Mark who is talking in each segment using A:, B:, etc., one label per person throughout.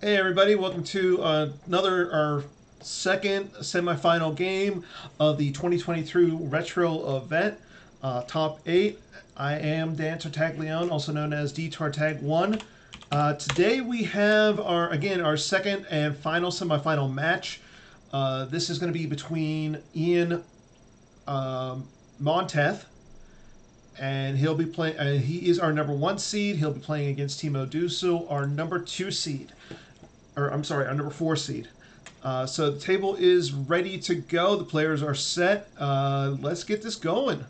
A: Hey everybody, welcome to our second semifinal game of the 2023 Retro event, Top 8. I am Dan Tartaglione, also known as D Tartag1. Today we have our second and final semifinal match. This is going to be between Ian Monteith, and he'll be playing. He is our number 1 seed. He'll be playing against Timo Dusel, our number 2 seed. Our number 4 seed. So the table is ready to go. The players are set. Let's get this going.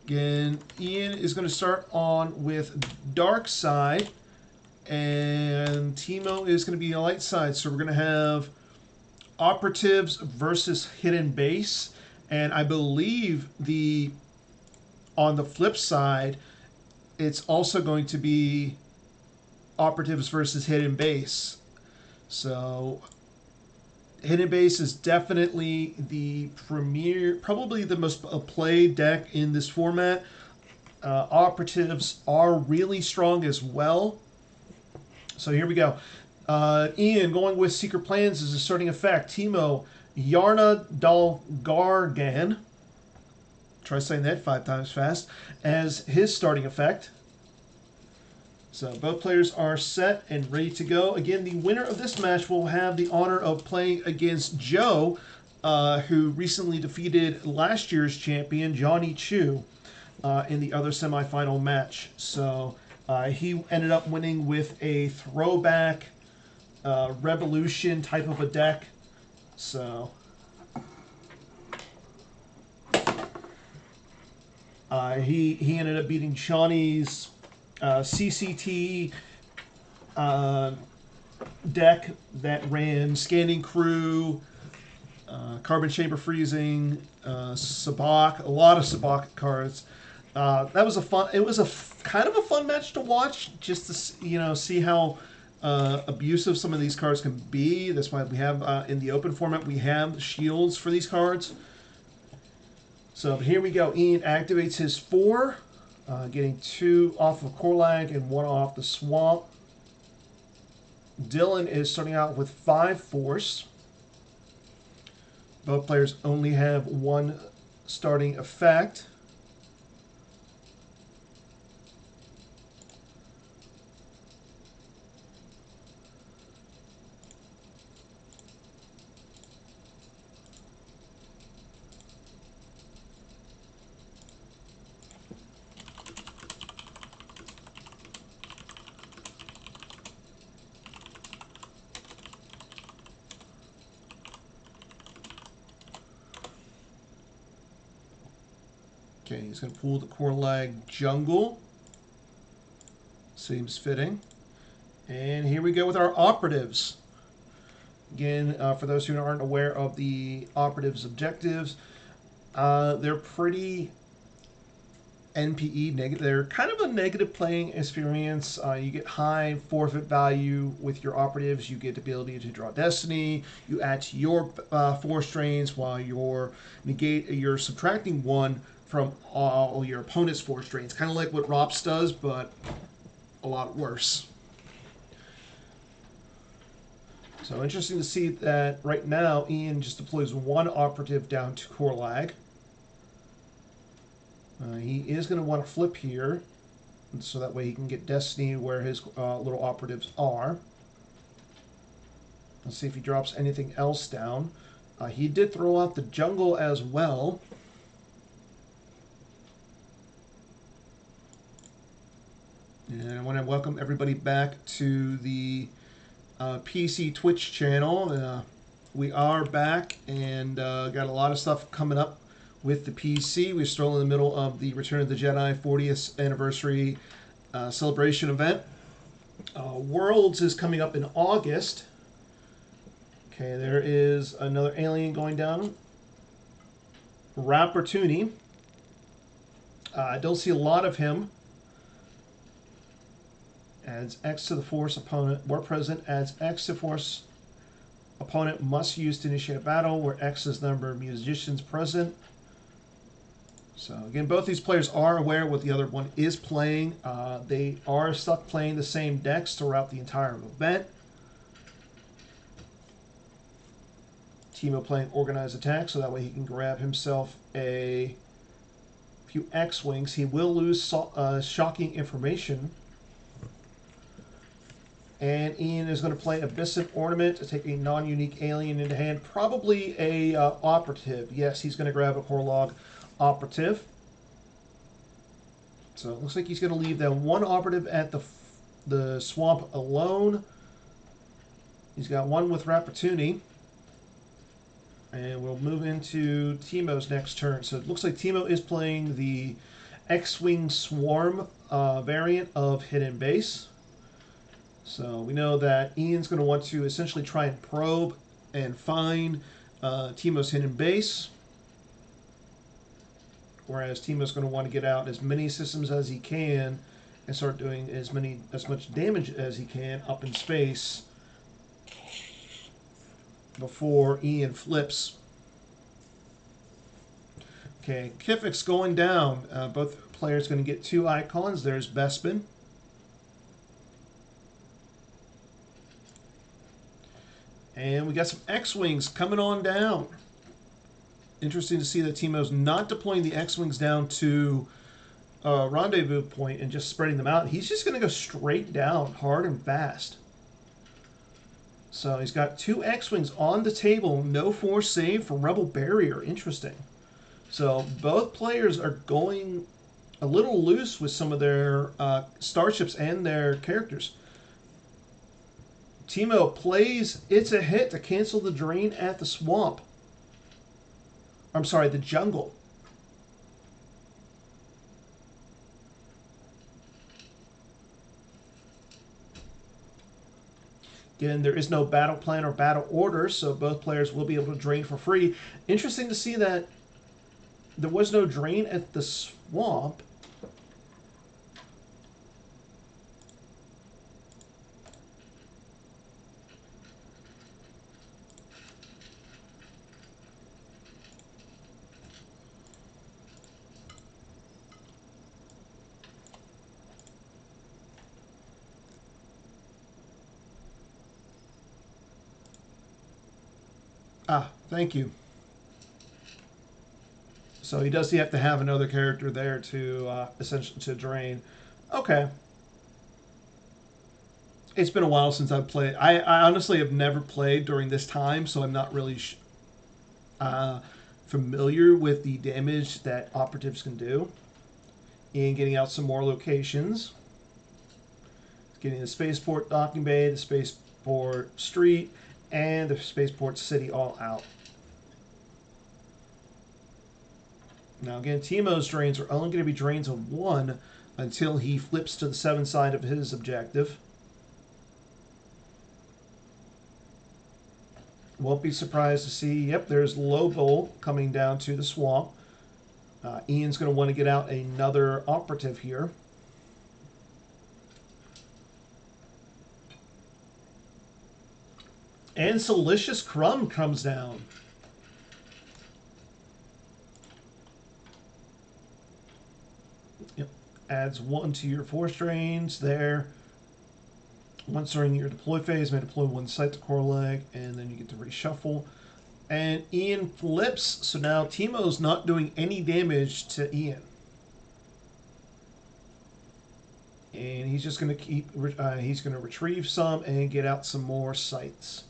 A: Again, Ian is going to start on with dark side, and Timo is going to be a light side. So we're going to have operatives versus hidden base, and I believe on the flip side, it's also going to be operatives versus hidden base. So hidden base is definitely the premier, probably the most played deck in this format. Operatives are really strong as well. So here we go. Ian going with Secret Plans as a starting effect. Timo, Yarna Dalgargan, try saying that 5 times fast, as his starting effect. So both players are set and ready to go. Again, the winner of this match will have the honor of playing against Joe, who recently defeated last year's champion, Johnny Chu, in the other semifinal match. So he ended up winning with a throwback Revolution type of a deck. So he ended up beating Johnny's CCT deck that ran Scanning Crew, Carbon Chamber Freezing, Sabak, a lot of Sabak cards. That was a fun. It was kind of a fun match to watch, just to see how abusive some of these cards can be. That's why we have in the open format we have shields for these cards. So here we go. Ian activates his 4. Getting 2 off of Corulag and 1 off the Swamp. Dillen is starting out with 5 force. Both players only have 1 starting effect. Okay, he's going to pull the Corulag Jungle. Seems fitting. And here we go with our operatives. Again, for those who aren't aware of the operatives' objectives, they're pretty NPE negative. They're kind of a negative playing experience. You get high forfeit value with your operatives. You get the ability to draw Destiny. You add to your 4 strains while you're subtracting 1 from all your opponent's 4 strains. Kind of like what Rops does, but a lot worse. So interesting to see that right now Ian just deploys 1 operative down to Corulag. He is going to want to flip here, so that way he can get Destiny where his little operatives are. Let's see if he drops anything else down. He did throw out the jungle as well. And I want to welcome everybody back to the PC Twitch channel. We are back and got a lot of stuff coming up with the PC. We're still in the middle of the Return of the Jedi 40th anniversary celebration event. Worlds is coming up in August. Okay, there is another alien going down. Rappertoonie. I don't see a lot of him. Adds X to the force opponent. War present adds X to force opponent must use to initiate a battle, where X is the number of musicians present. So again, both these players are aware what the other one is playing. They are stuck playing the same decks throughout the entire event. Timo playing Organized Attack, so that way he can grab himself a few X-Wings. He will lose Shocking Information. And Ian is going to play Abyssal Ornament to take a non-unique alien into hand. Probably a Operative. Yes, he's going to grab a Corulag Operative. So it looks like he's going to leave that one Operative at the swamp alone. He's got one with Rapatuni. And we'll move into Timo's next turn. So it looks like Timo is playing the X-Wing Swarm variant of Hidden Base. So we know that Ian's going to want to essentially try and probe and find Timo's hidden base. Whereas Timo's going to want to get out as many systems as he can and start doing as much damage as he can up in space before Ian flips. Okay, Kifik's going down. Both players going to get 2 icons. There's Bespin. And we got some X-Wings coming on down. Interesting to see that Timo's not deploying the X-Wings down to rendezvous point and just spreading them out. He's just going to go straight down, hard and fast. So he's got 2 X-Wings on the table. No force save for Rebel Barrier. Interesting. So both players are going a little loose with some of their starships and their characters. Timo plays It's a Hit to cancel the drain at the swamp. I'm sorry, the jungle. Again, there is no battle plan or battle order, so both players will be able to drain for free. Interesting to see that there was no drain at the swamp. Ah, thank you. So he does have to have another character there to essentially to drain. Okay. It's been a while since I've played. I honestly have never played during this time, so I'm not really familiar with the damage that operatives can do. And getting out some more locations. Getting the spaceport docking bay, the spaceport street, and the spaceport city all out. Now again, Timo's drains are only going to be drains of 1 until he flips to the 7 side of his objective. Won't be surprised to see, yep, there's Lobo coming down to the swamp. Ian's going to want to get out another operative here. And Salicious Crumb comes down. Yep, adds 1 to your force drains there. Once during your deploy phase, may deploy 1 site to Corulag, and then you get to reshuffle. And Ian flips, so now Timo's not doing any damage to Ian. And he's just going to keep, he's going to retrieve some and get out some more sites.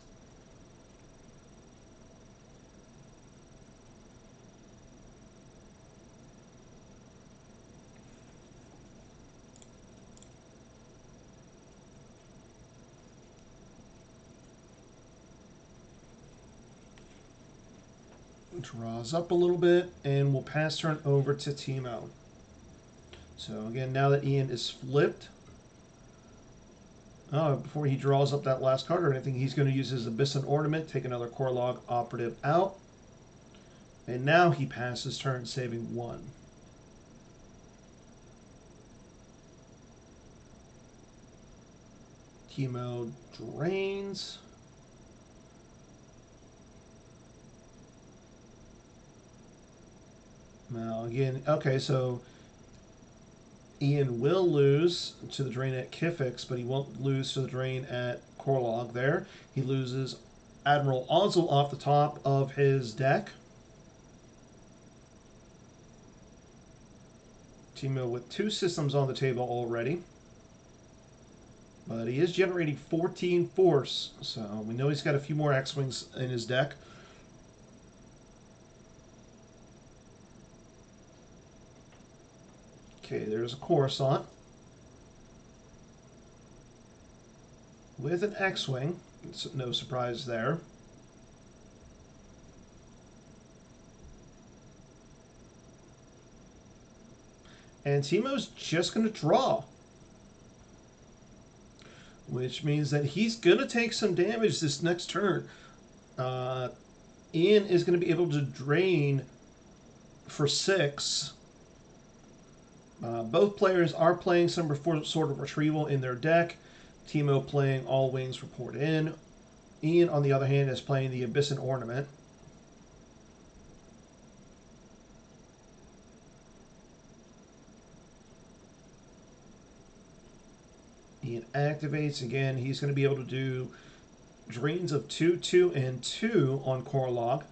A: Draws up a little bit, and we'll pass turn over to Timo. So again, now that Ian is flipped, before he draws up that last card or anything, he's going to use his Abyssal Ornament, take another Corulag operative out, and now he passes turn, saving 1. Timo drains. Now, again, okay, so Ian will lose to the drain at Cstyx, but he won't lose to the drain at Corulag there. He loses Admiral Ozzel off the top of his deck. Timo with 2 systems on the table already. But he is generating 14 force, so we know he's got a few more X-Wings in his deck. Okay, there's a Coruscant with an X-Wing. No surprise there. And Timo's just going to draw, which means that he's going to take some damage this next turn. Ian is going to be able to drain for 6. Both players are playing some sort of retrieval in their deck. Timo playing All Wings Report In. Ian, on the other hand, is playing the Abyssin Ornament. Ian activates. Again, he's going to be able to do drains of 2, 2, and 2 on Corulag.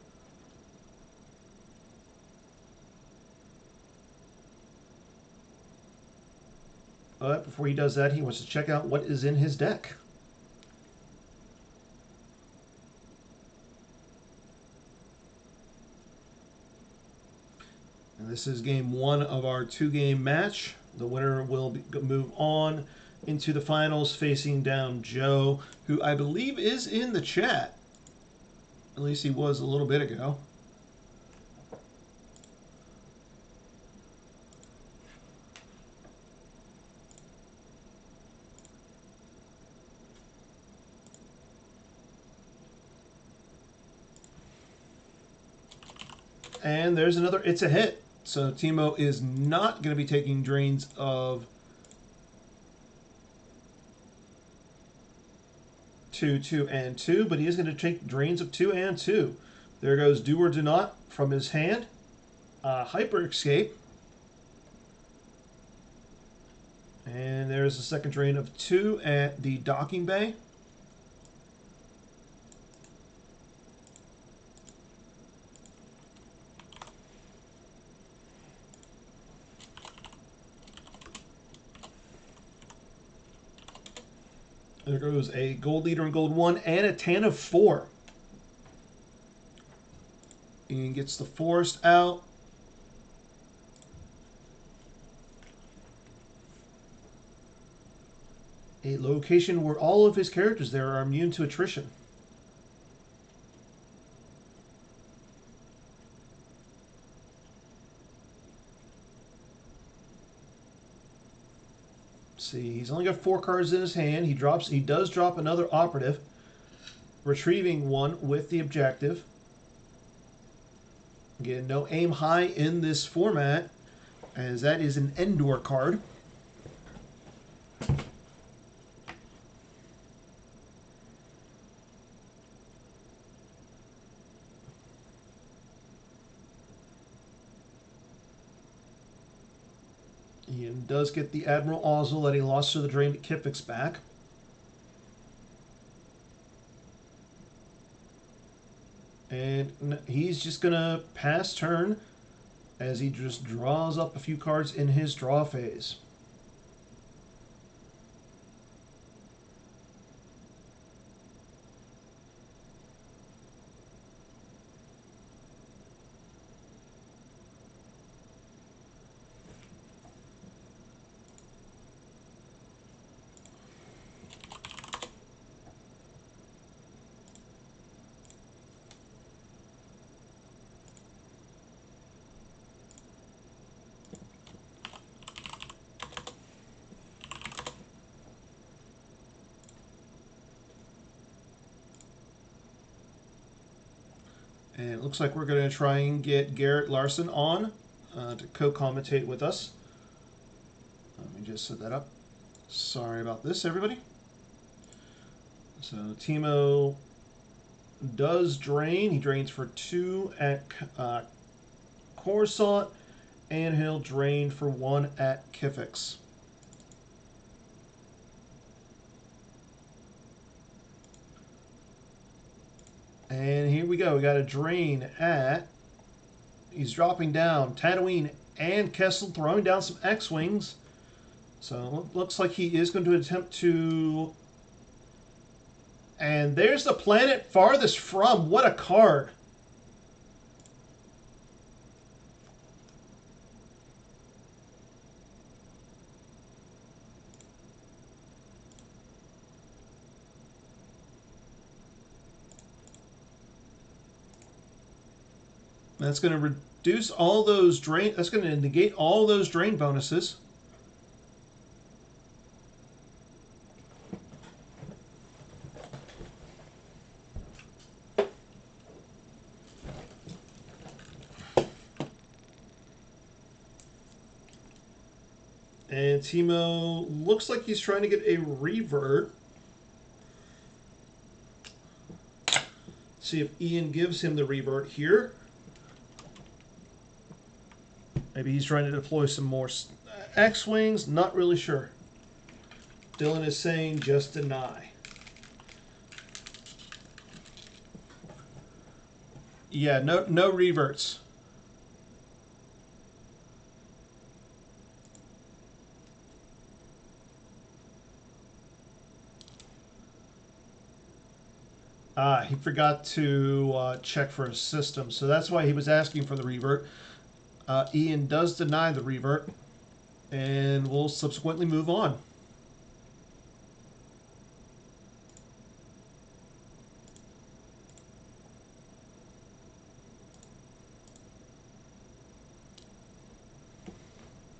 A: But before he does that, he wants to check out what is in his deck. And this is game 1 of our 2-game match. The winner will move on into the finals, facing down Joe, who I believe is in the chat. At least he was a little bit ago. And there's another, it's a hit. So Timo is not going to be taking drains of 2, 2, and 2, but he is going to take drains of 2 and 2. There goes Do or Do Not from his hand. Hyper Escape. And there's the second drain of 2 at the docking bay. There goes a Gold Leader and Gold 1 and a Tan of 4. Ian gets the Forest out. A location where all of his characters there are immune to attrition. See, he's only got 4 cards in his hand. He does drop another operative, retrieving 1 with the objective. Again, no aim high in this format, as that is an Endor card. Ian does get the Admiral Ozzel that he lost to the drain at Cstyx back. And he's just going to pass turn as he just draws up a few cards in his draw phase. And it looks like we're going to try and get Garrett Larson on to co-commentate with us. Let me just set that up. Sorry about this, everybody. So Timo does drain. He drains for 2 at Coruscant And he'll drain for 1 at Kifix. And here we go. We got a drain at... He's dropping down Tatooine and Kessel, throwing down some X-Wings. So it looks like he is going to attempt to... And there's the planet farthest from. What a card. That's going to reduce all those drain. That's going to negate all those drain bonuses. And Timo looks like he's trying to get a revert. See if Ian gives him the revert here. Maybe he's trying to deploy some more X-Wings. Not really sure. Dylan is saying just deny. Yeah, no reverts. He forgot to check for his system, so that's why he was asking for the revert. Ian does deny the revert, and we'll subsequently move on.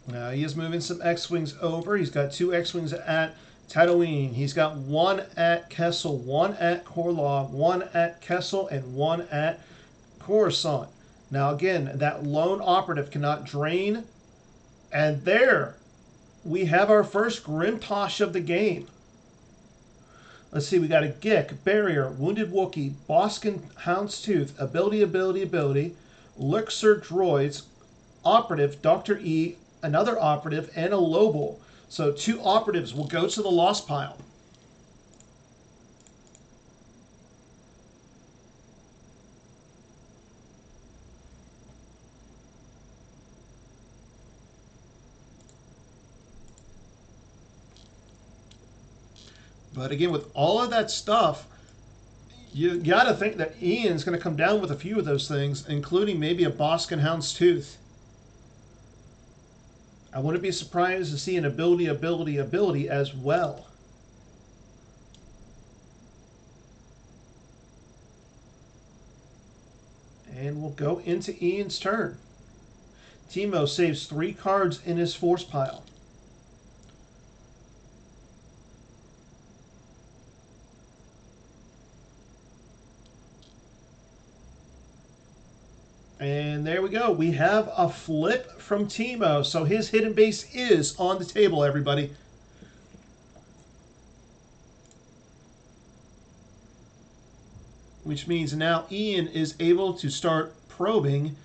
A: Now he is moving some X-Wings over. He's got 2 X-Wings at Tatooine. He's got 1 at Kessel, 1 at Corulag, 1 at Kessel, and 1 at Coruscant. Now again, that lone operative cannot drain. And there we have our first Grimtosh of the game. Let's see, we got a Gik, Barrier, Wounded Wookiee, Boskin Houndstooth, Ability, Luxor Droids, Operative, Dr. E, another Operative, and a Lobel. So 2 operatives will go to the lost pile. But again, with all of that stuff, you got to think that Ian's going to come down with a few of those things, including maybe a Boskin Houndstooth. I wouldn't be surprised to see an ability as well. And we'll go into Ian's turn. Timo saves 3 cards in his force pile. And there we go. We have a flip from Timo. So his hidden base is on the table, everybody. Which means now Ian is able to start probing.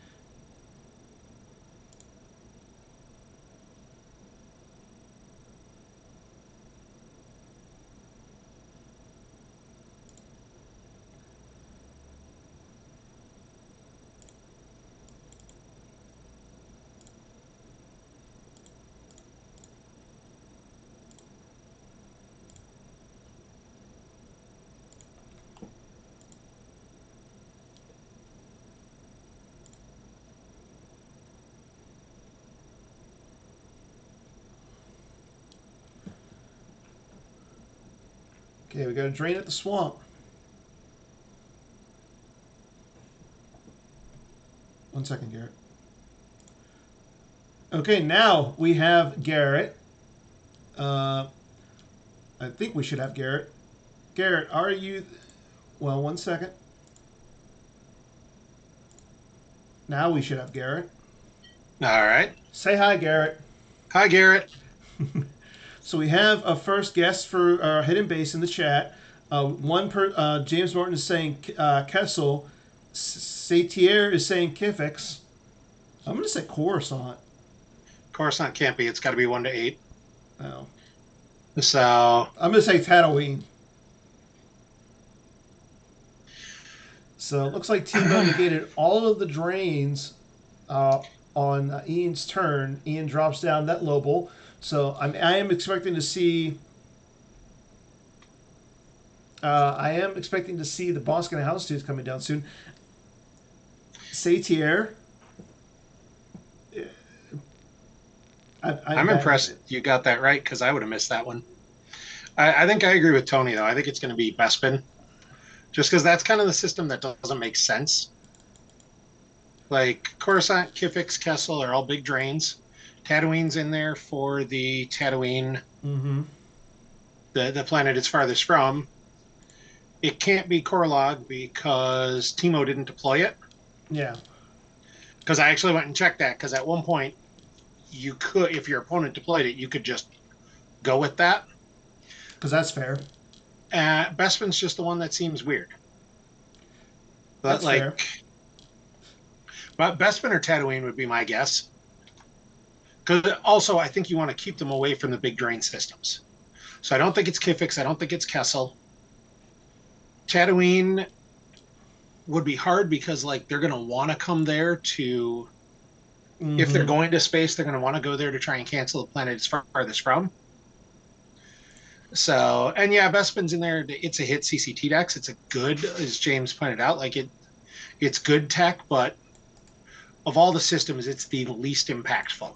A: Okay, we got to drain at the swamp. One second, Garrett. Okay, now we have Garrett. I think we should have Garrett. Garrett, are you... Well, one second. Now we should have Garrett.
B: All right.
A: Say hi, Garrett.
B: Hi, Garrett.
A: So we have a first guest for our hidden base in the chat. James Martin is saying Kessel. Saitier is saying Kifix. I'm going to say Coruscant.
B: Coruscant can't be. It's got to be 1 to 8.
A: Oh.
B: So
A: I'm going to say Tatooine. So it looks like Tebow negated all of the drains on Ian's turn. Ian drops down that Lobel. So I am expecting to see. I am expecting to see the Boskin and Houndstooth coming down soon. Satyr.
B: I'm impressed you got that right because I would have missed that one. I think I agree with Tony, though. I think it's going to be Bespin. Just because that's kind of the system that doesn't make sense. Like Coruscant, Kifix, Kessel are all big drains. Tatooine's in there for the Tatooine, the planet it's farthest from. It can't be Corulag because Teemo didn't deploy it.
A: Yeah.
B: Because I actually went and checked that because at one point you could, if your opponent deployed it, you could just go with that.
A: Because that's fair.
B: Bespin's just the one that seems weird. But
A: that's fair.
B: But Bespin or Tatooine would be my guess. Because also, I think you want to keep them away from the big drain systems. So I don't think it's Kifix. I don't think it's Kessel. Tatooine would be hard because they're going to want to come there to. If they're going to space, they're going to want to go there to try and cancel the planet it's farthest from. So, and yeah, Bespin's in there. It's a hit CCT dex. It's a good, as James pointed out, it's good tech, but of all the systems, it's the least impactful.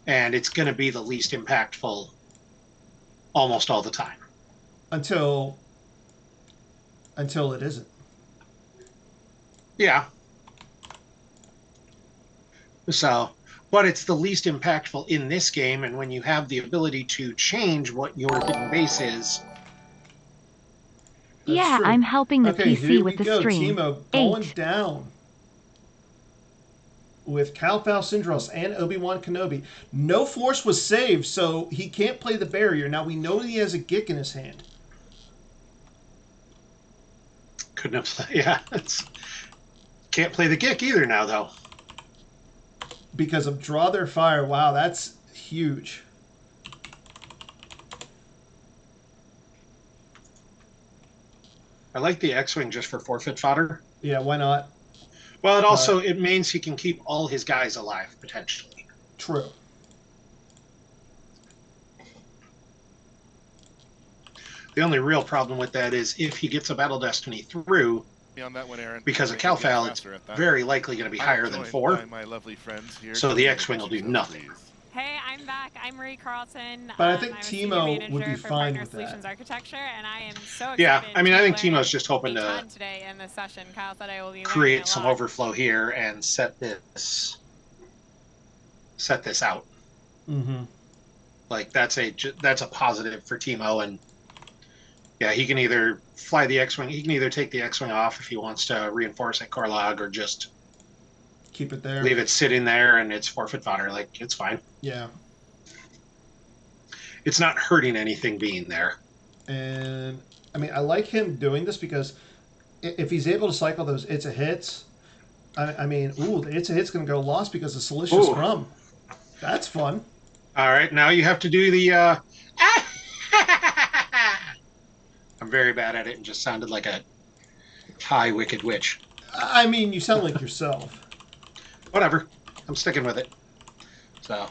B: And it's going to be the least impactful almost all the time.
A: Until it isn't.
B: Yeah. So, but it's the least impactful in this game, and when you have the ability to change what your hidden base is.
C: Yeah, true. I'm helping the PC with the
A: Here
C: stream.
A: we go, Teemo going down with Cal Sindros and Obi-Wan Kenobi. No force was saved, so he can't play the barrier. Now we know he has a Gick in his hand.
B: Couldn't have played. Yeah, can't play the Gick either now, though.
A: Because of Draw Their Fire. Wow, that's huge.
B: I like the X-Wing just for forfeit fodder.
A: Yeah, why not?
B: Well, it also it means he can keep all his guys alive, potentially.
A: True.
B: The only real problem with that is if he gets a Battle Destiny through,
D: on that one, Aaron.
B: Because of Calfal, it's very likely going to be higher than 4.
D: My lovely friends here.
B: So the X-Wing will do nothing.
E: Hey, I'm back. I'm Marie Carlson.
A: But I think Teemo would be fine with
E: Solutions
A: that.
E: Architecture, and I am so excited.
B: Yeah, I mean, I think Teemo's just hoping to
E: today in this session. Kyle said I will be
B: create some overflow here and set this out. Like that's a positive for Teemo, and yeah, he can either fly the X-Wing. He can either take the X-Wing off if he wants to reinforce at Corulag, or just
A: keep it there,
B: leave it sitting there, and it's forfeit fodder. Like, it's fine.
A: Yeah,
B: it's not hurting anything being there.
A: And I mean, I like him doing this because if he's able to cycle those it's a hits, I mean, the it's a hit's going to go lost because of Silicious Scrum. That's fun.
B: All right, now you have to do the. I'm very bad at it and just sounded like a high wicked witch.
A: I mean, you sound like yourself.
B: Whatever. I'm sticking with it. So,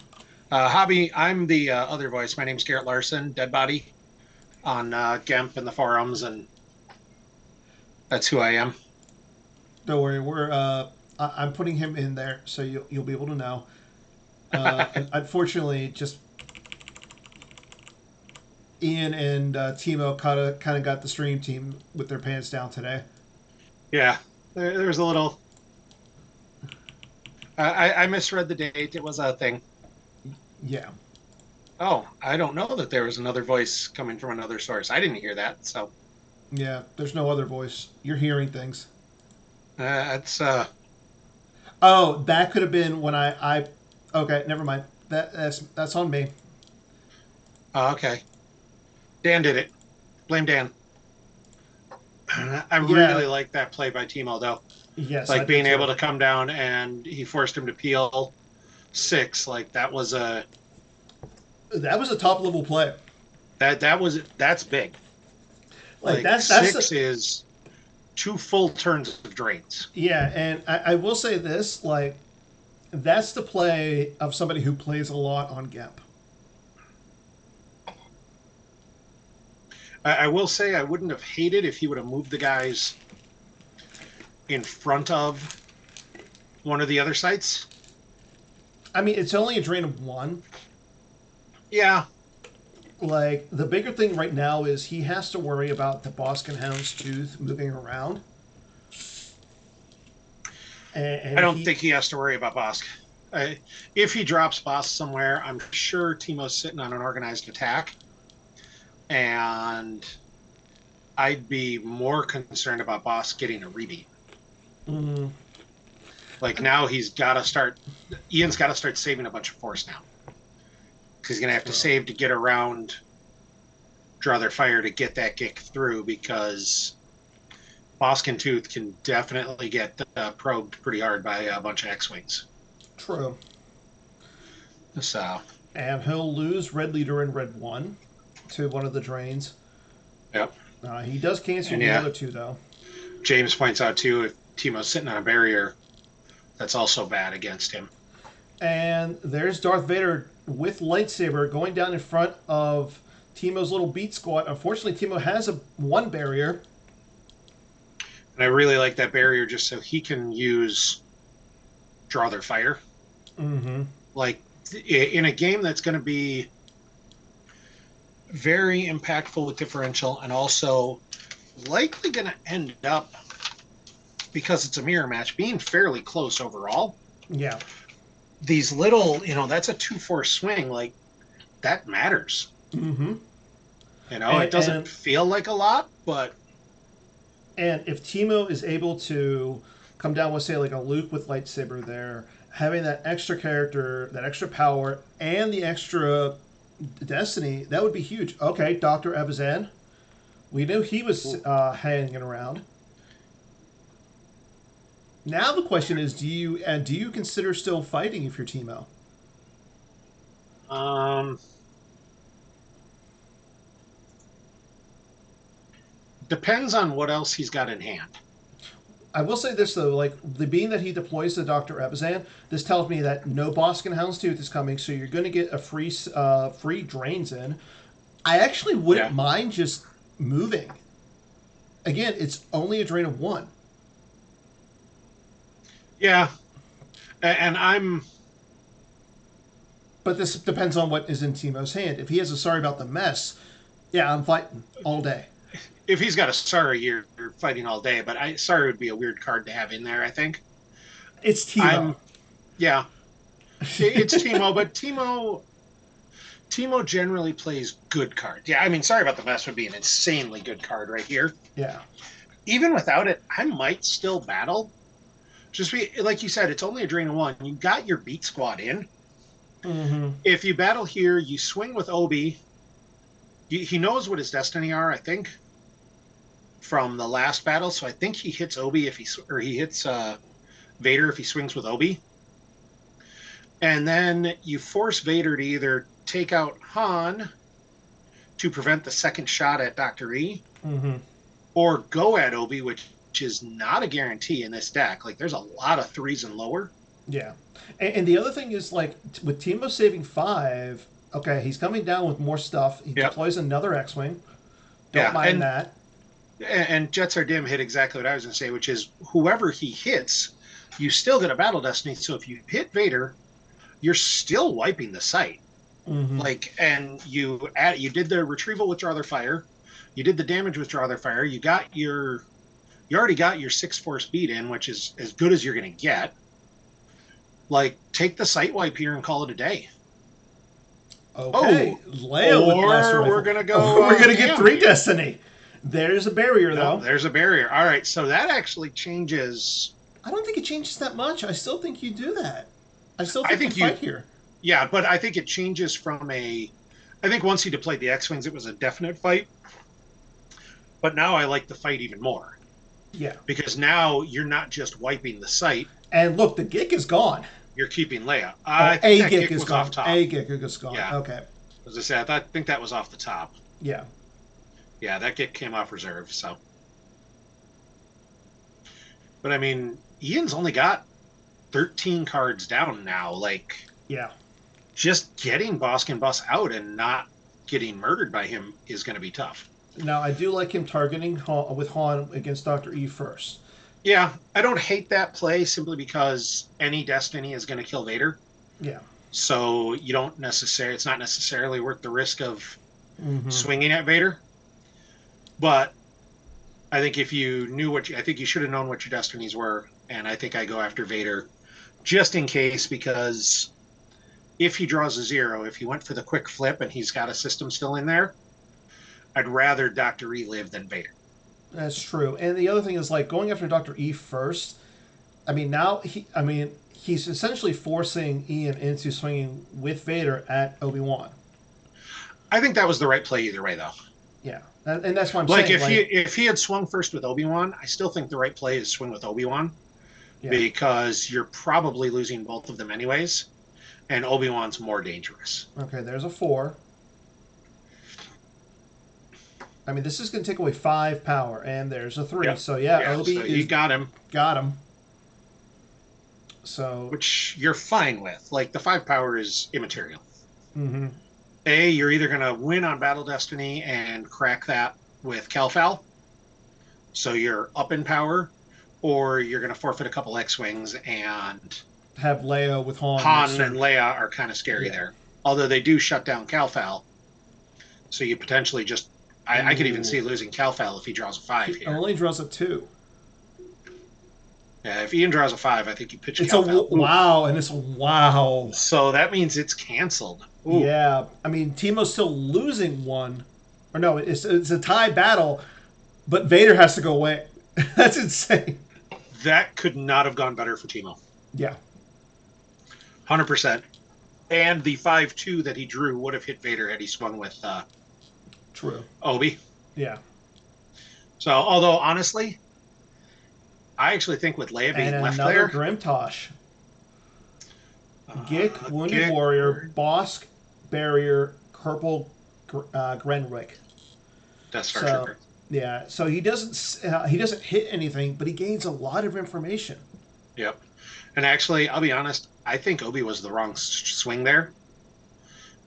B: hobby, I'm the other voice. My name's Garrett Larson, Dead Body, on GEMP and the forums, and that's who I am.
A: Don't worry, I'm putting him in there, so you'll be able to know. Unfortunately, just Ian and Teemo kind of got the stream team with their pants down today.
B: Yeah, there's a little. I misread the date. It was a thing.
A: Yeah.
B: Oh, I don't know that there was another voice coming from another source. I didn't hear that. So.
A: Yeah, there's no other voice. You're hearing things.
B: It's.
A: Oh, that could have been when I. Okay, never mind. That's on me.
B: Oh, okay. Dan did it. Blame Dan. I really like that play by Teemo, though.
A: Yes.
B: Like being able to come down, and he forced him to peel 6, like that was a
A: top level play.
B: That's big.
A: Like
B: Like
A: that's
B: 6 is 2 full turns of drains.
A: yeah, and I will say this, like that's the play of somebody who plays a lot on Gemp.
B: I will say I wouldn't have hated if he would have moved the guys in front of one of the other sites.
A: I mean, it's only a drain of 1.
B: Yeah.
A: Like, the bigger thing right now is he has to worry about the Boskin Hound's Tooth moving around. And
B: I don't think he has to worry about Bosk. If he drops Bosk somewhere, I'm sure Timo's sitting on an organized attack. And I'd be more concerned about Bosk getting a rebeat.
A: Mm-hmm.
B: Like, now Ian's got to start saving a bunch of force now. Because he's going to have to save to get around, draw their fire to get that kick through, because Bosk and Tooth can definitely get probed pretty hard by a bunch of X-Wings.
A: True.
B: So.
A: And he'll lose Red Leader and Red 1 to one of the drains.
B: Yep.
A: He does cancel the other 2, though.
B: James points out, too, if Timo's sitting on a barrier, that's also bad against him.
A: And there's Darth Vader with lightsaber going down in front of Timo's little beat squad. Unfortunately, Timo has 1 barrier.
B: And I really like that barrier just so he can draw their fire.
A: Mm-hmm.
B: Like, in a game that's going to be very impactful with differential and also likely going to end up, because it's a mirror match, being fairly close overall.
A: Yeah.
B: These little, that's a 2-4 swing. Like, that matters.
A: Mm-hmm.
B: It doesn't feel like a lot, but...
A: And if Timo is able to come down with, say, like a Luke with lightsaber there, having that extra character, that extra power, and the extra destiny, that would be huge. Okay, Dr. Evazan. We knew he was hanging around. Now the question is, do you consider still fighting if you're Timo?
B: Depends on what else he's got in hand.
A: I will say this though, like being that he deploys the Dr. Evazan, this tells me that no Boskin Houndstooth is coming, so you're going to get a free drains in. I actually wouldn't mind just moving. Again, it's only a drain of 1.
B: Yeah, and I'm...
A: But this depends on what is in Timo's hand. If he has a sorry about the mess, yeah, I'm fighting all day.
B: If he's got a sorry, you're fighting all day, but sorry would be a weird card to have in there, I think.
A: It's Timo.
B: Yeah. It's Timo, but Timo generally plays good cards. Yeah, I mean, sorry about the mess would be an insanely good card right here.
A: Yeah.
B: Even without it, I might still battle. Just like you said, it's only a drain of 1. You got your beat squad in.
A: Mm-hmm.
B: If you battle here, you swing with Obi. He knows what his destiny are, I think, from the last battle. So I think he hits Obi he hits Vader if he swings with Obi. And then you force Vader to either take out Han to prevent the second shot at Dr. E, or go at Obi, which is not a guarantee in this deck. Like, there's a lot of 3s and lower.
A: Yeah. And the other thing is, like, with Timo saving 5, okay, he's coming down with more stuff. He deploys another X-Wing. Don't mind that.
B: And Jetsar Dim hit exactly what I was going to say, which is whoever he hits, you still get a battle destiny. So if you hit Vader, you're still wiping the site. Like, and you did the retrieval with Draw Their Fire. You did the damage with Draw Their Fire. You already got your 6 force beat in, which is as good as you're going to get. Like, take the site wipe here and call it a day.
A: Okay. Leia with Blaster Rifle.
B: We're going to go...
A: we're going to get 3 destiny. There's a barrier, though.
B: There's a barrier. All right, so that actually changes...
A: I don't think it changes that much. I still think you do that. I still think you fight here.
B: Yeah, but I think it changes from I think once he deployed the X-Wings, it was a definite fight. But now I like the fight even more.
A: Yeah.
B: Because now you're not just wiping the site.
A: And look, the Gik is gone.
B: You're keeping Leia.
A: Oh,
B: I
A: a
B: think that
A: Gick
B: kick
A: is
B: was
A: gone.
B: off top.
A: A Gick is gone.
B: Yeah.
A: Okay.
B: As I said, I think that was off the top.
A: Yeah.
B: Yeah, that kick came off reserve. So, but I mean, Ian's only got 13 cards down now. Like,
A: Yeah.
B: just getting Bosk and Bus out and not getting murdered by him is going to be tough.
A: Now, I do like him targeting with Han against Dr. E first.
B: Yeah, I don't hate that play simply because any Destiny is going to kill Vader.
A: Yeah.
B: So you don't necessarily, it's not necessarily worth the risk of swinging at Vader. But I think if you knew I think you should have known what your Destinies were. And I think I go after Vader just in case, because if he draws a 0, if he went for the quick flip and he's got a system still in there, I'd rather Dr. E live than Vader.
A: That's true. And the other thing is, like, going after Dr. E first, I mean, now he's essentially forcing Ian into swinging with Vader at Obi-Wan.
B: I think that was the right play either way, though.
A: Yeah. And that's what I'm
B: like
A: saying.
B: If he had swung first with Obi-Wan, I still think the right play is swing with Obi-Wan.
A: Yeah.
B: Because you're probably losing both of them anyways, and Obi-Wan's more dangerous.
A: Okay, there's a 4. I mean, this is going to take away 5 power, and there's a 3. Yep. So, yeah, Obi
B: so you got him.
A: Got him. So,
B: which you're fine with. Like, the 5 power is immaterial.
A: Mm-hmm.
B: You're either going to win on Battle Destiny and crack that with Cal-Fal, so you're up in power, or you're going to forfeit a couple X-Wings and
A: have Leia with Han.
B: Han and Leia are kind of scary there. Although they do shut down Cal-Fal, so you potentially just... I could even see losing Cal-Fal if he draws a 5 here.
A: He only draws a 2.
B: Yeah, if Ian draws a 5, I think you pitch
A: it's
B: Cal-Fal.
A: Wow, and it's a wow.
B: So that means it's canceled. Ooh.
A: Yeah, I mean, Teemo's still losing 1. Or no, it's a tie battle, but Vader has to go away. That's insane.
B: That could not have gone better for Teemo.
A: Yeah.
B: 100%. And the 5-2 that he drew would have hit Vader had he swung with
A: True.
B: Obi.
A: Yeah.
B: So, although, honestly, I actually think with Leia being left there...
A: And another Grimtosh. Gick, Wounded Warrior, Bosk, Barrier, Kerpel, Grenwick.
B: That's Star Trooper.
A: Yeah, so he doesn't hit anything, but he gains a lot of information.
B: Yep. And actually, I'll be honest, I think Obi was the wrong swing there.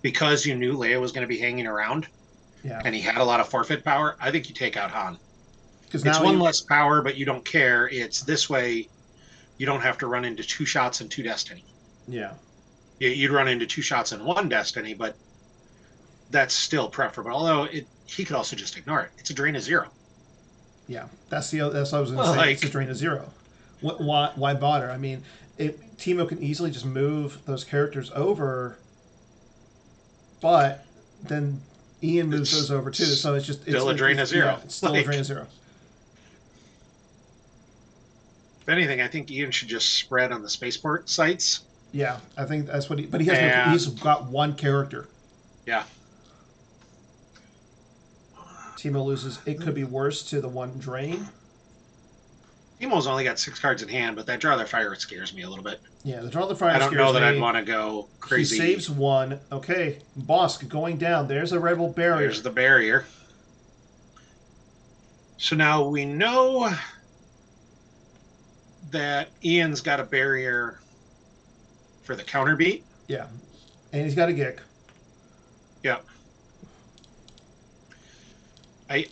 B: Because you knew Leia was going to be hanging around, and he had a lot of forfeit power, I think you take out Han. It's one less power, but you don't care. It's this way, you don't have to run into 2 shots and 2 Destiny.
A: Yeah.
B: You'd run into 2 shots and 1 Destiny, but that's still preferable. Although he could also just ignore it. It's a drain of 0.
A: Yeah, that's what I was going to say. It's a drain of 0. Why bother? I mean, Teemo can easily just move those characters over, but then Ian moves those over too. So it's
B: still a drain of 0.
A: Yeah, it's still a drain of 0.
B: If anything, I think Ian should just spread on the spaceport sites.
A: Yeah, I think that's what but he's got 1 character.
B: Yeah.
A: Teemo loses. It could be worse to the 1 drain.
B: Teemo's only got 6 cards in hand, but that Draw Their Fire scares me a little bit.
A: Yeah, the Draw Their Fire scares me.
B: I don't know that I'd want to go crazy.
A: He saves 1. Okay, Bosk going down. There's a Rebel Barrier.
B: There's the barrier. So now we know that Ian's got a barrier for the counter beat.
A: Yeah, and he's got a Gick.
B: Yeah. I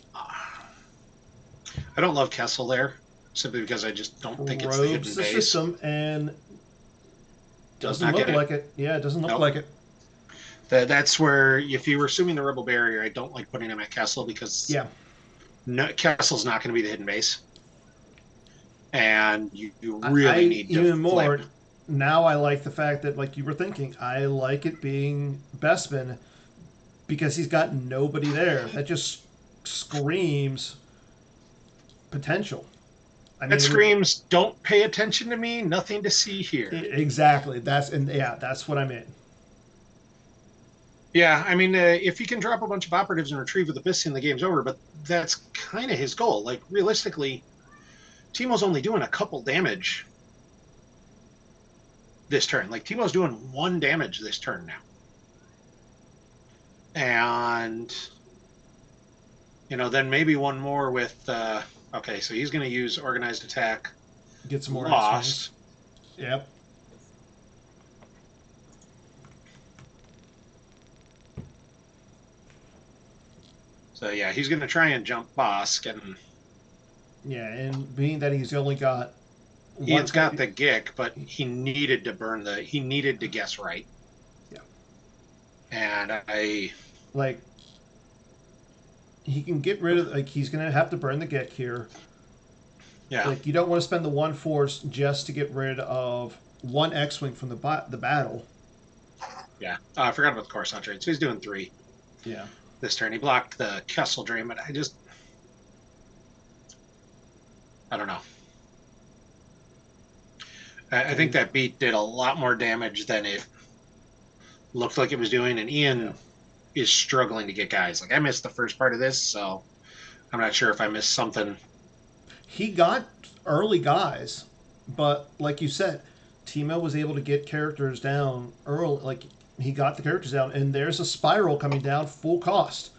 B: don't love Kessel there, simply because I just don't think it's the hidden base.
A: System and doesn't look like it. Yeah, it doesn't look like it.
B: That's where, if you were assuming the Rebel Barrier, I don't like putting him at Kessel because Kessel's not going to be the hidden base. And you really need to
A: even more.
B: flip.
A: Now I like the fact that, like you were thinking, I like it being Bespin because he's got nobody there. That just screams potential. I mean,
B: it screams, don't pay attention to me, nothing to see here.
A: Exactly. That's what I meant.
B: Yeah, I mean, if you can drop a bunch of operatives and retrieve with the Biscuit, the game's over, but that's kind of his goal. Like, realistically, Teemo's only doing a couple damage this turn. Like, Teemo's doing 1 damage this turn now. And, you know, then maybe one more with, okay, so he's going to use organized attack.
A: Get some more
B: Lost.
A: Yep.
B: So, yeah, he's going to try and jump Bosk, and
A: Yeah, and being that he's only got
B: Ian's got the Gick, but he needed to burn the. He needed to guess right.
A: Yeah.
B: And
A: like, he can get rid of, like, he's going to have to burn the Gick here.
B: Yeah.
A: Like, you don't want to spend the 1 force just to get rid of 1 X-Wing from the battle.
B: Yeah. I forgot about the Coruscant trade. So he's doing 3.
A: Yeah.
B: This turn. He blocked the Kessel Drain, but I don't know. I think that beat did a lot more damage than it looked like it was doing, and Ian is struggling to get guys. Like, I missed the first part of this, so I'm not sure if I missed something.
A: He got early guys, but like you said, Teemo was able to get characters down early. Like, he got the characters down, and there's a spiral coming down full cost.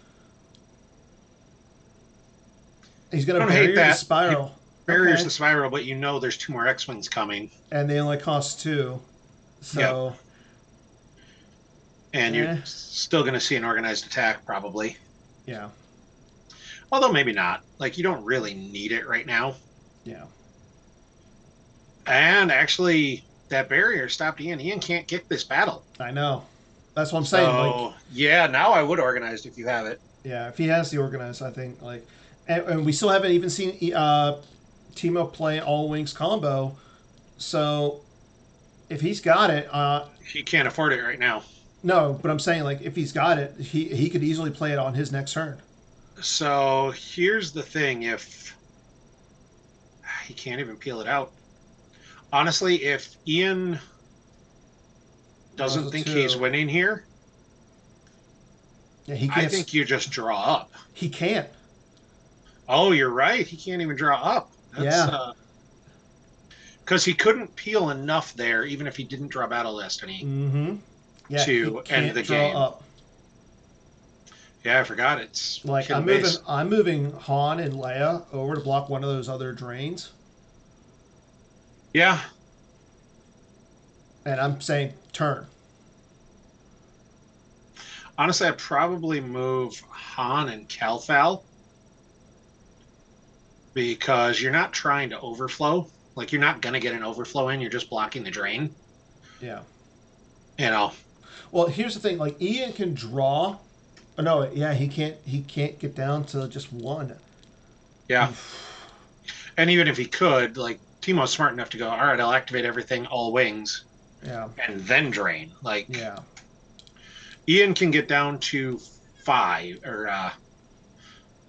A: He's going to bury the spiral.
B: Barriers the spiral, but you know there's 2 more X-Wings coming.
A: And they only cost 2. So.
B: Yep. And you're still going to see an organized attack, probably.
A: Yeah.
B: Although maybe not. Like, you don't really need it right now.
A: Yeah.
B: And actually, that barrier stopped Ian. Ian can't kick this battle.
A: I know. That's what I'm saying. Like,
B: yeah, now I would organize if you have it.
A: Yeah, if he has the organized, I think. Like, and we still haven't even seen Teemo play all wings combo. So, if he's got it,
B: he can't afford it right now.
A: No, but I'm saying, like, if he's got it, he could easily play it on his next turn.
B: So here's the thing: if he can't even peel it out, honestly, if Ian doesn't think he's winning here,
A: yeah, he can't.
B: I think you just draw up.
A: He can't.
B: Oh, you're right. He can't even draw up.
A: Yeah.
B: Because he couldn't peel enough there, even if he didn't draw Battle Destiny.
A: Mm-hmm. Yeah,
B: to end the game.
A: Up.
B: Yeah, I forgot. It's
A: like I'm moving Han and Leia over to block one of those other drains.
B: Yeah.
A: And I'm saying turn.
B: Honestly, I'd probably move Han and Calfal because you're not trying to overflow. Like, you're not going to get an overflow in. You're just blocking the drain.
A: Yeah.
B: You know.
A: Well, here's the thing. Like, Ian can draw. Oh, no, yeah, he can't get down to just 1.
B: Yeah. And even if he could, like, Teemo's smart enough to go, all right, I'll activate everything, all wings.
A: Yeah.
B: And then drain. Like,
A: yeah.
B: Ian can get down to 5, or,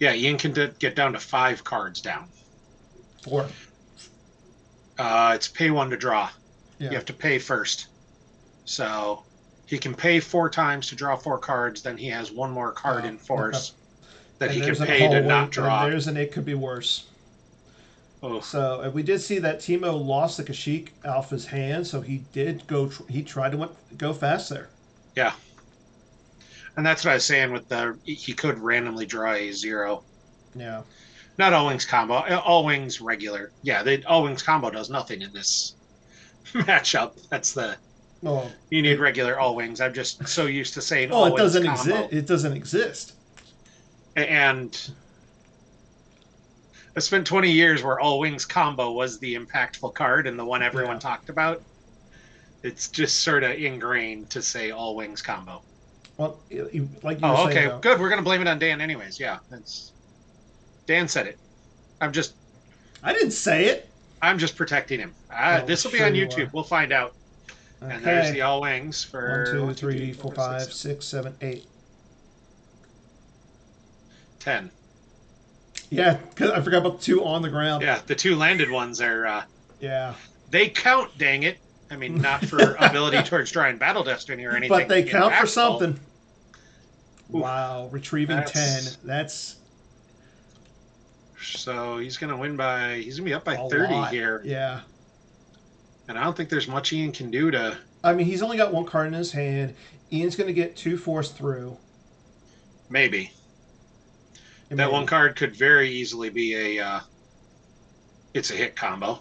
B: Ian can get down to 5 cards down.
A: 4.
B: It's pay 1 to draw.
A: Yeah.
B: You have to pay first. So he can pay 4 times to draw 4 cards, then he has 1 more card in force that he can pay to not draw.
A: And there's an it could be worse.
B: Oh.
A: So we did see that Teemo lost the Kashyyyk Alpha's hand, so he did go. He tried to go fast there.
B: Yeah, and that's what I was saying with he could randomly draw a 0.
A: Yeah.
B: Not all wings combo, all wings regular. Yeah, the all wings combo does nothing in this matchup. That's you need regular all wings. I'm just so used to saying all wings combo.
A: It doesn't exist. It doesn't exist.
B: And I spent 20 years where all wings combo was the impactful card and the one everyone talked about. It's just sort of ingrained to say all wings combo.
A: Well, like you were saying,
B: okay, good. We're going to blame it on Dan anyways. Yeah, Dan said it. I didn't
A: say it.
B: I'm just protecting him. This will be on YouTube. We'll find out. Okay. And there's the all wings for
A: 1, 2, 3, 4, 5, 6, 7, 8.
B: 10.
A: Yeah, because I forgot about the 2 on the ground.
B: Yeah, the 2 landed ones are.
A: Yeah.
B: They count, dang it. I mean, not for ability towards drawing Battle Destiny or anything.
A: But they count for something. Oof. Wow, retrieving 10. That's.
B: So he's going to win by. He's going to be up by 30
A: lot.
B: here.
A: Yeah.
B: And I don't think there's much Ian can do to...
A: I mean, he's only got one card in his hand. Ian's going to get 2 force through.
B: Maybe.
A: And
B: That
A: maybe.
B: one card could very easily be a... it's a hit combo.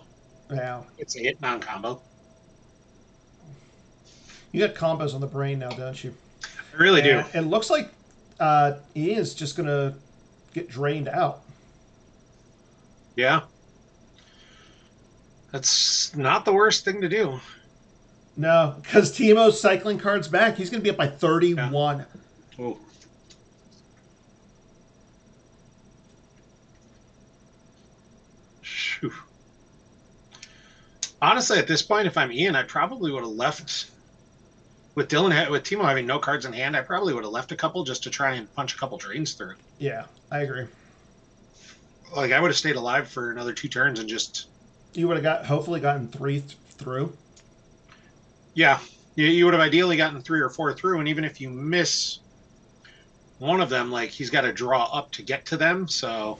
A: Yeah.
B: It's a hit non-combo.
A: You got combos on the brain now, don't you?
B: I really do.
A: It looks like Ian's just going to get drained out.
B: Yeah. That's not the worst thing to do.
A: No, because Timo's cycling cards back. He's going to be up by 31.
B: Yeah. Oh. Shoo. Honestly, at this point, if I'm Ian, I probably would have left... with Timo having no cards in hand, I probably would have left a couple just to try and punch a couple drains through.
A: Yeah, I agree.
B: Like, I would have stayed alive for another 2 turns and just...
A: You would have hopefully gotten 3 through.
B: Yeah. You would have ideally gotten 3 or 4 through, and even if you miss one of them, like, he's got to draw up to get to them, so...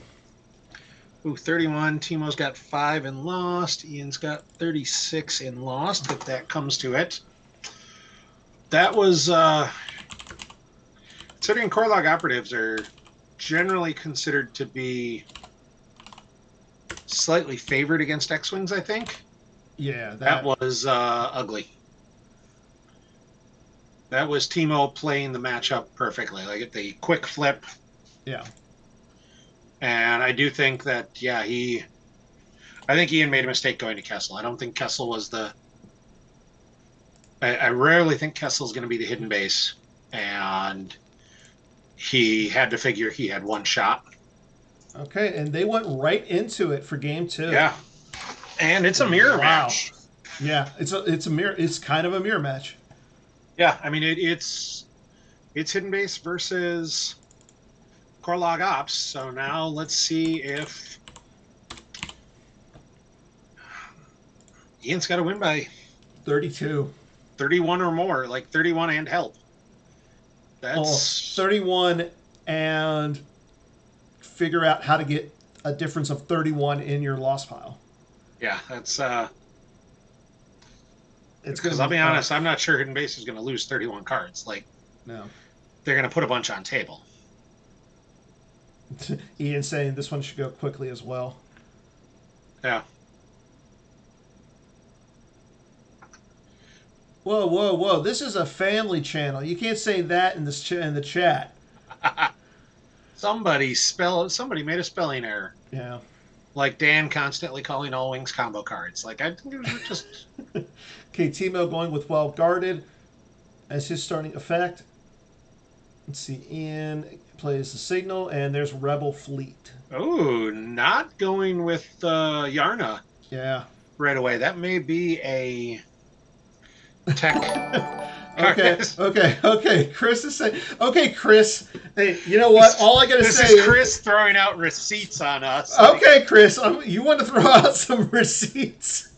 B: Ooh, 31. Timo's got 5 and lost. Ian's got 36 and lost, if that comes to it. That was... considering Corulag operatives are generally considered to be slightly favored against X-Wings, I think.
A: Yeah,
B: That was ugly. That was Timo playing the matchup perfectly. Like, the quick flip.
A: Yeah.
B: And I do think that, yeah, I think Ian made a mistake going to Kessel. I don't think Kessel was the... I rarely think Kessel's going to be the hidden base. And he had to figure he had one shot.
A: Okay, and they went right into it for game 2.
B: Yeah. And it's a mirror match.
A: Yeah, it's a mirror. It's kind of a mirror match.
B: Yeah, I mean, it's hidden base versus Corulag Ops. So now let's see if Ian's got to win by
A: 32.
B: 31 or more, like 31 and help. That's
A: 31 and figure out how to get a difference of 31 in your loss pile.
B: Yeah, that's
A: It's
B: because I'll be honest, I'm not sure hidden base is going to lose 31 cards. Like,
A: no.
B: they're going to put a bunch on table.
A: Ian saying this one should go quickly as well.
B: Yeah.
A: Whoa, whoa, whoa! This is a family channel. You can't say that in this in the chat.
B: Somebody made a spelling error.
A: Yeah.
B: Like Dan constantly calling all wings combo cards. Like, I think it was just...
A: Okay, Timo going with well guarded as his starting effect. Let's see. Ian plays the signal, and there's Rebel Fleet.
B: Oh, not going with Yarna
A: Yeah.
B: right away. That may be a tech.
A: Okay. Chris is saying, okay, Chris. Hey, you know what? All I got to
B: This
A: say
B: is Chris throwing out receipts on us.
A: Okay, Chris, you want to throw out some receipts?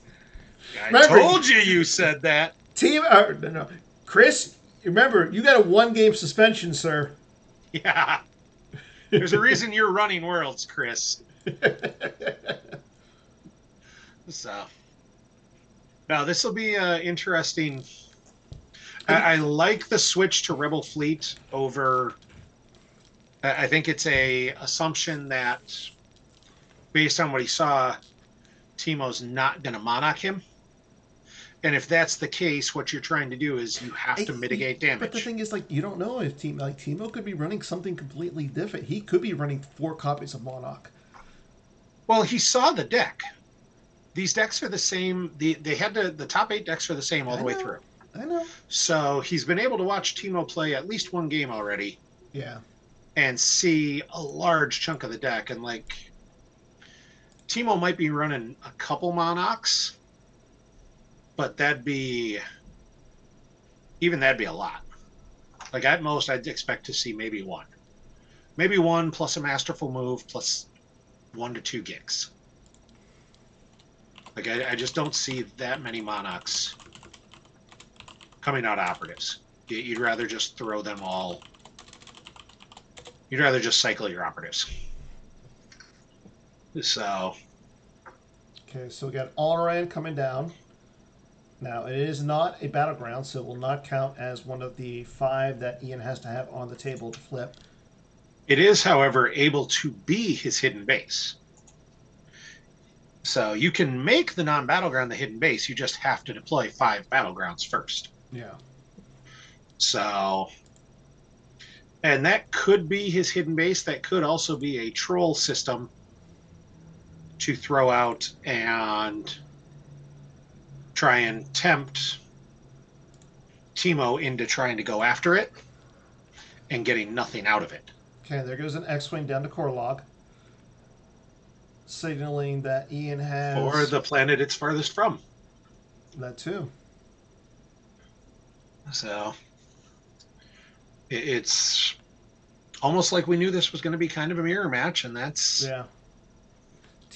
B: I told you said that.
A: No. Chris, remember, you got a 1-game suspension, sir.
B: Yeah. There's a reason you're running Worlds, Chris. So, now this will be interesting. I like the switch to Rebel Fleet over. I think it's a assumption that, based on what he saw, Timo's not going to monarch him. And if that's the case, what you're trying to do is you have to mitigate damage.
A: But the thing is, like, you don't know if Timo could be running something completely different. He could be running 4 copies of Monarch.
B: Well, he saw the deck. These decks are the same. The top 8 decks are the same all the way through.
A: I know.
B: So he's been able to watch Timo play at least 1 game already.
A: Yeah.
B: And see a large chunk of the deck. And, like, Timo might be running a couple Monarchs, but that'd be a lot. Like, at most, I'd expect to see maybe 1. Maybe 1 plus a masterful move plus 1 to 2 gigs. Like, I just don't see that many Monarchs coming out operatives. You'd rather just throw them all. You'd rather just cycle your operatives. So.
A: Okay, so we got Allran coming down. Now, it is not a battleground, so it will not count as one of the 5 that Ian has to have on the table to flip.
B: It is, however, able to be his hidden base. So you can make the non-battleground the hidden base. You just have to deploy 5 battlegrounds first.
A: Yeah.
B: So, and that could be his hidden base. That could also be a troll system to throw out and try and tempt Timo into trying to go after it and getting nothing out of it.
A: Okay, there goes an X-Wing down to Corulag, signaling that Ian has...
B: Or the planet it's farthest from.
A: That too.
B: So it's almost like we knew this was going to be kind of a mirror match, and that's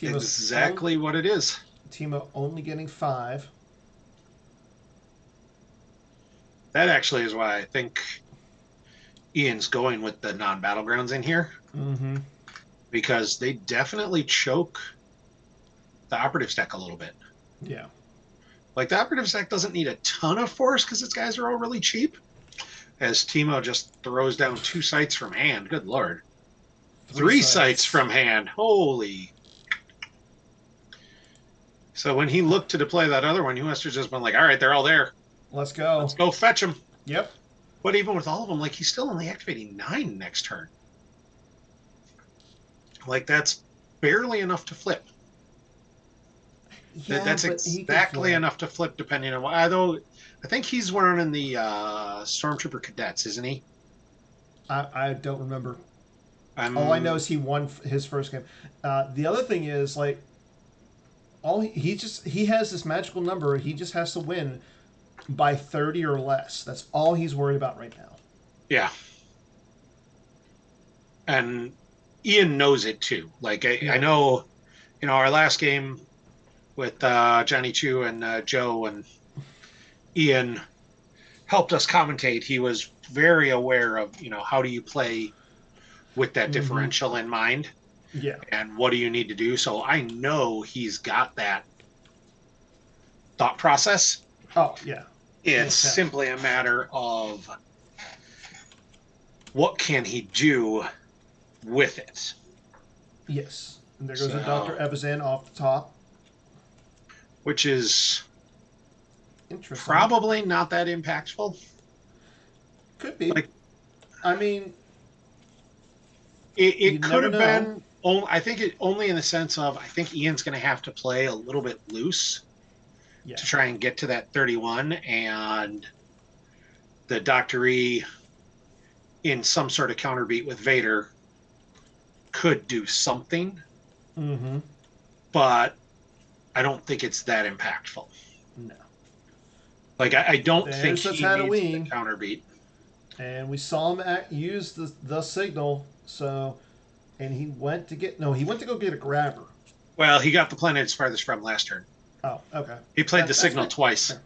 B: exactly what it is.
A: Timo only getting 5.
B: That actually is why I think Ian's going with the non-battlegrounds in here.
A: Mm-hmm.
B: Because they definitely choke the operatives deck a little bit.
A: Yeah.
B: Like, the operatives deck doesn't need a ton of force because its guys are all really cheap. As Timo just throws down 2 sites from hand. Good lord. 3 sites from hand. Holy. So when he looked to deploy that other one, he must have just been like, all right, they're all there.
A: Let's go.
B: Let's go fetch them.
A: Yep.
B: But even with all of them, like, he's still only activating 9 next turn. Like, that's barely enough to flip.
A: Yeah,
B: that's exactly enough to flip, depending on what. Although, I think he's running the Stormtrooper Cadets, isn't he?
A: I don't remember. All I know is he won his first game. The other thing is, like, he has this magical number. He just has to win by 30 or less. That's all he's worried about right now.
B: Yeah. And Ian knows it too. Like, I know, our last game with Johnny Chu and Joe and Ian helped us commentate. He was very aware of, how do you play with that differential in mind?
A: Yeah.
B: And what do you need to do? So I know he's got that thought process.
A: Oh, yeah.
B: It's simply a matter of what can he do with it.
A: Yes. And there goes a Dr. Evazan off the top.
B: Which is
A: interesting.
B: Probably not that impactful.
A: Could be. I mean,
B: it could have been. I think it only in the sense of I think Ian's going to have to play a little bit loose to try and get to that 31, and the Dr. E in some sort of counterbeat with Vader could do something.
A: Mm-hmm.
B: But I don't think it's that impactful.
A: No.
B: Like, I don't think he
A: Tatooine.
B: needs the counterbeat.
A: And we saw him use the signal, and he went to go get a grabber.
B: Well, he got the planet as farthest from last turn.
A: Oh, okay.
B: He played the signal twice.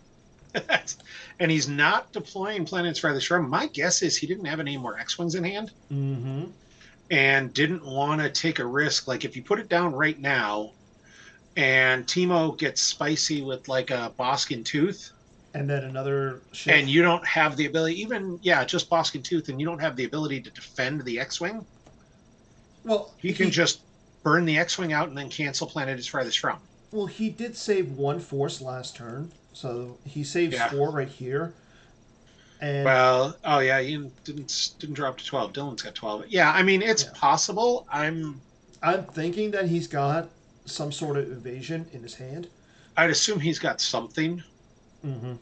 B: And he's not deploying planets farthest from. My guess is he didn't have any more X-Wings in hand.
A: Mm-hmm.
B: And didn't want to take a risk. Like, if you put it down right now, and Timo gets spicy with, like, a Boskin Tooth.
A: And then another ship.
B: And you don't have the ability, just Boskin Tooth, and you don't have the ability to defend the X-Wing.
A: Well,
B: he can just burn the X-Wing out and then cancel planet as farthest from.
A: Well, he did save 1 force last turn, so he saves 4 right here. And
B: Ian didn't drop to 12. Dylan's got 12. Yeah, I mean, it's possible. I'm
A: thinking that he's got some sort of evasion in his hand.
B: I'd assume he's got something.
A: Mm-hmm.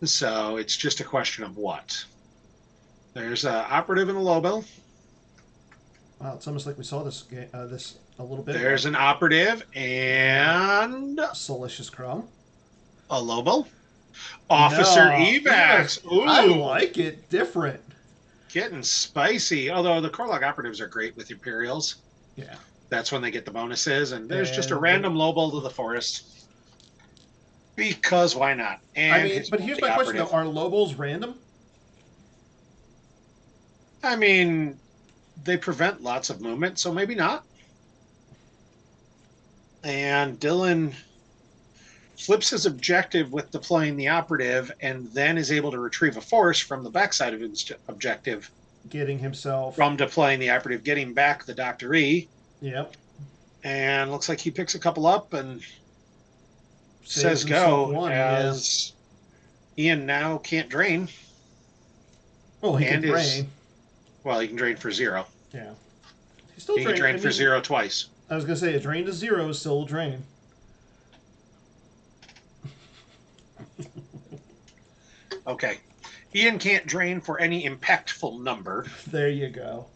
B: So it's just a question of what. There's an operative and a Lobo.
A: Wow, it's almost like we saw this a little bit.
B: There's an operative and
A: Salacious Crumb.
B: A Lobo. Officer Evax. Ooh.
A: I like it. Different.
B: Getting spicy. Although the Corulag operatives are great with Imperials.
A: Yeah.
B: That's when they get the bonuses. And there's just a random Lobo to the forest. Because why not? And
A: but here's my question, though. Are Lobos random?
B: I mean, they prevent lots of movement, so maybe not. And Dylan flips his objective with deploying the operative, and then is able to retrieve a force from the backside of his objective.
A: Getting himself
B: from deploying the operative, getting back the Dr. E.
A: Yep.
B: And looks like he picks a couple up and
A: Saves
B: says go,
A: one,
B: as Ian now can't drain.
A: Well, he can
B: and
A: drain.
B: Well, he can drain for 0.
A: Yeah. He still
B: can drain for 0 twice.
A: I was going to say, a drain to 0 is still a drain.
B: Okay. Ian can't drain for any impactful number.
A: There you go.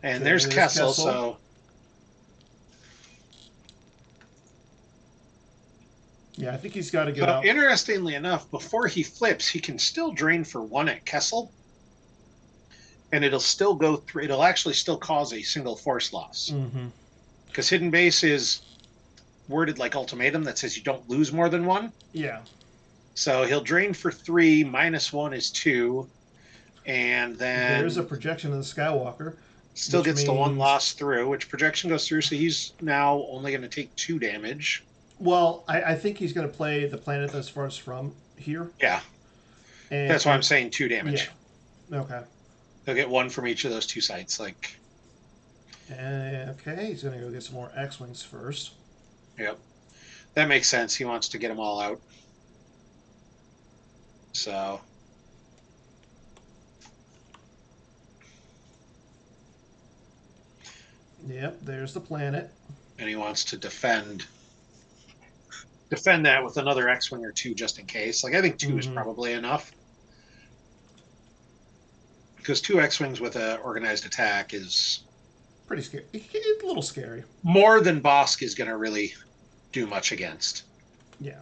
B: And there's Kessel, so...
A: Yeah, I think he's got to get out.
B: Interestingly enough, before he flips, he can still drain for 1 at Kessel. And it'll still go through... It'll actually still cause a single force loss. Because Hidden Base is worded like Ultimatum that says you don't lose more than 1.
A: Yeah.
B: So he'll drain for 3, -1 is 2, and then...
A: There's a projection of the Skywalker.
B: Still gets the 1 loss through, which projection goes through, so he's now only going to take 2 damage.
A: Well, I think he's going to play the planet that's farthest from here.
B: Yeah.
A: And
B: that's why I'm saying 2 damage.
A: Yeah. Okay.
B: He'll get 1 from each of those 2 sites. Like.
A: Okay, he's going to go get some more X-Wings first.
B: Yep. That makes sense. He wants to get them all out. So.
A: Yep, there's the planet.
B: And he wants to defend that with another X-Wing or 2 just in case. Like, I think 2 is probably enough. Because 2 X-Wings with an organized attack is...
A: pretty scary. It's a little scary.
B: More than Bosk is going to really do much against.
A: Yeah.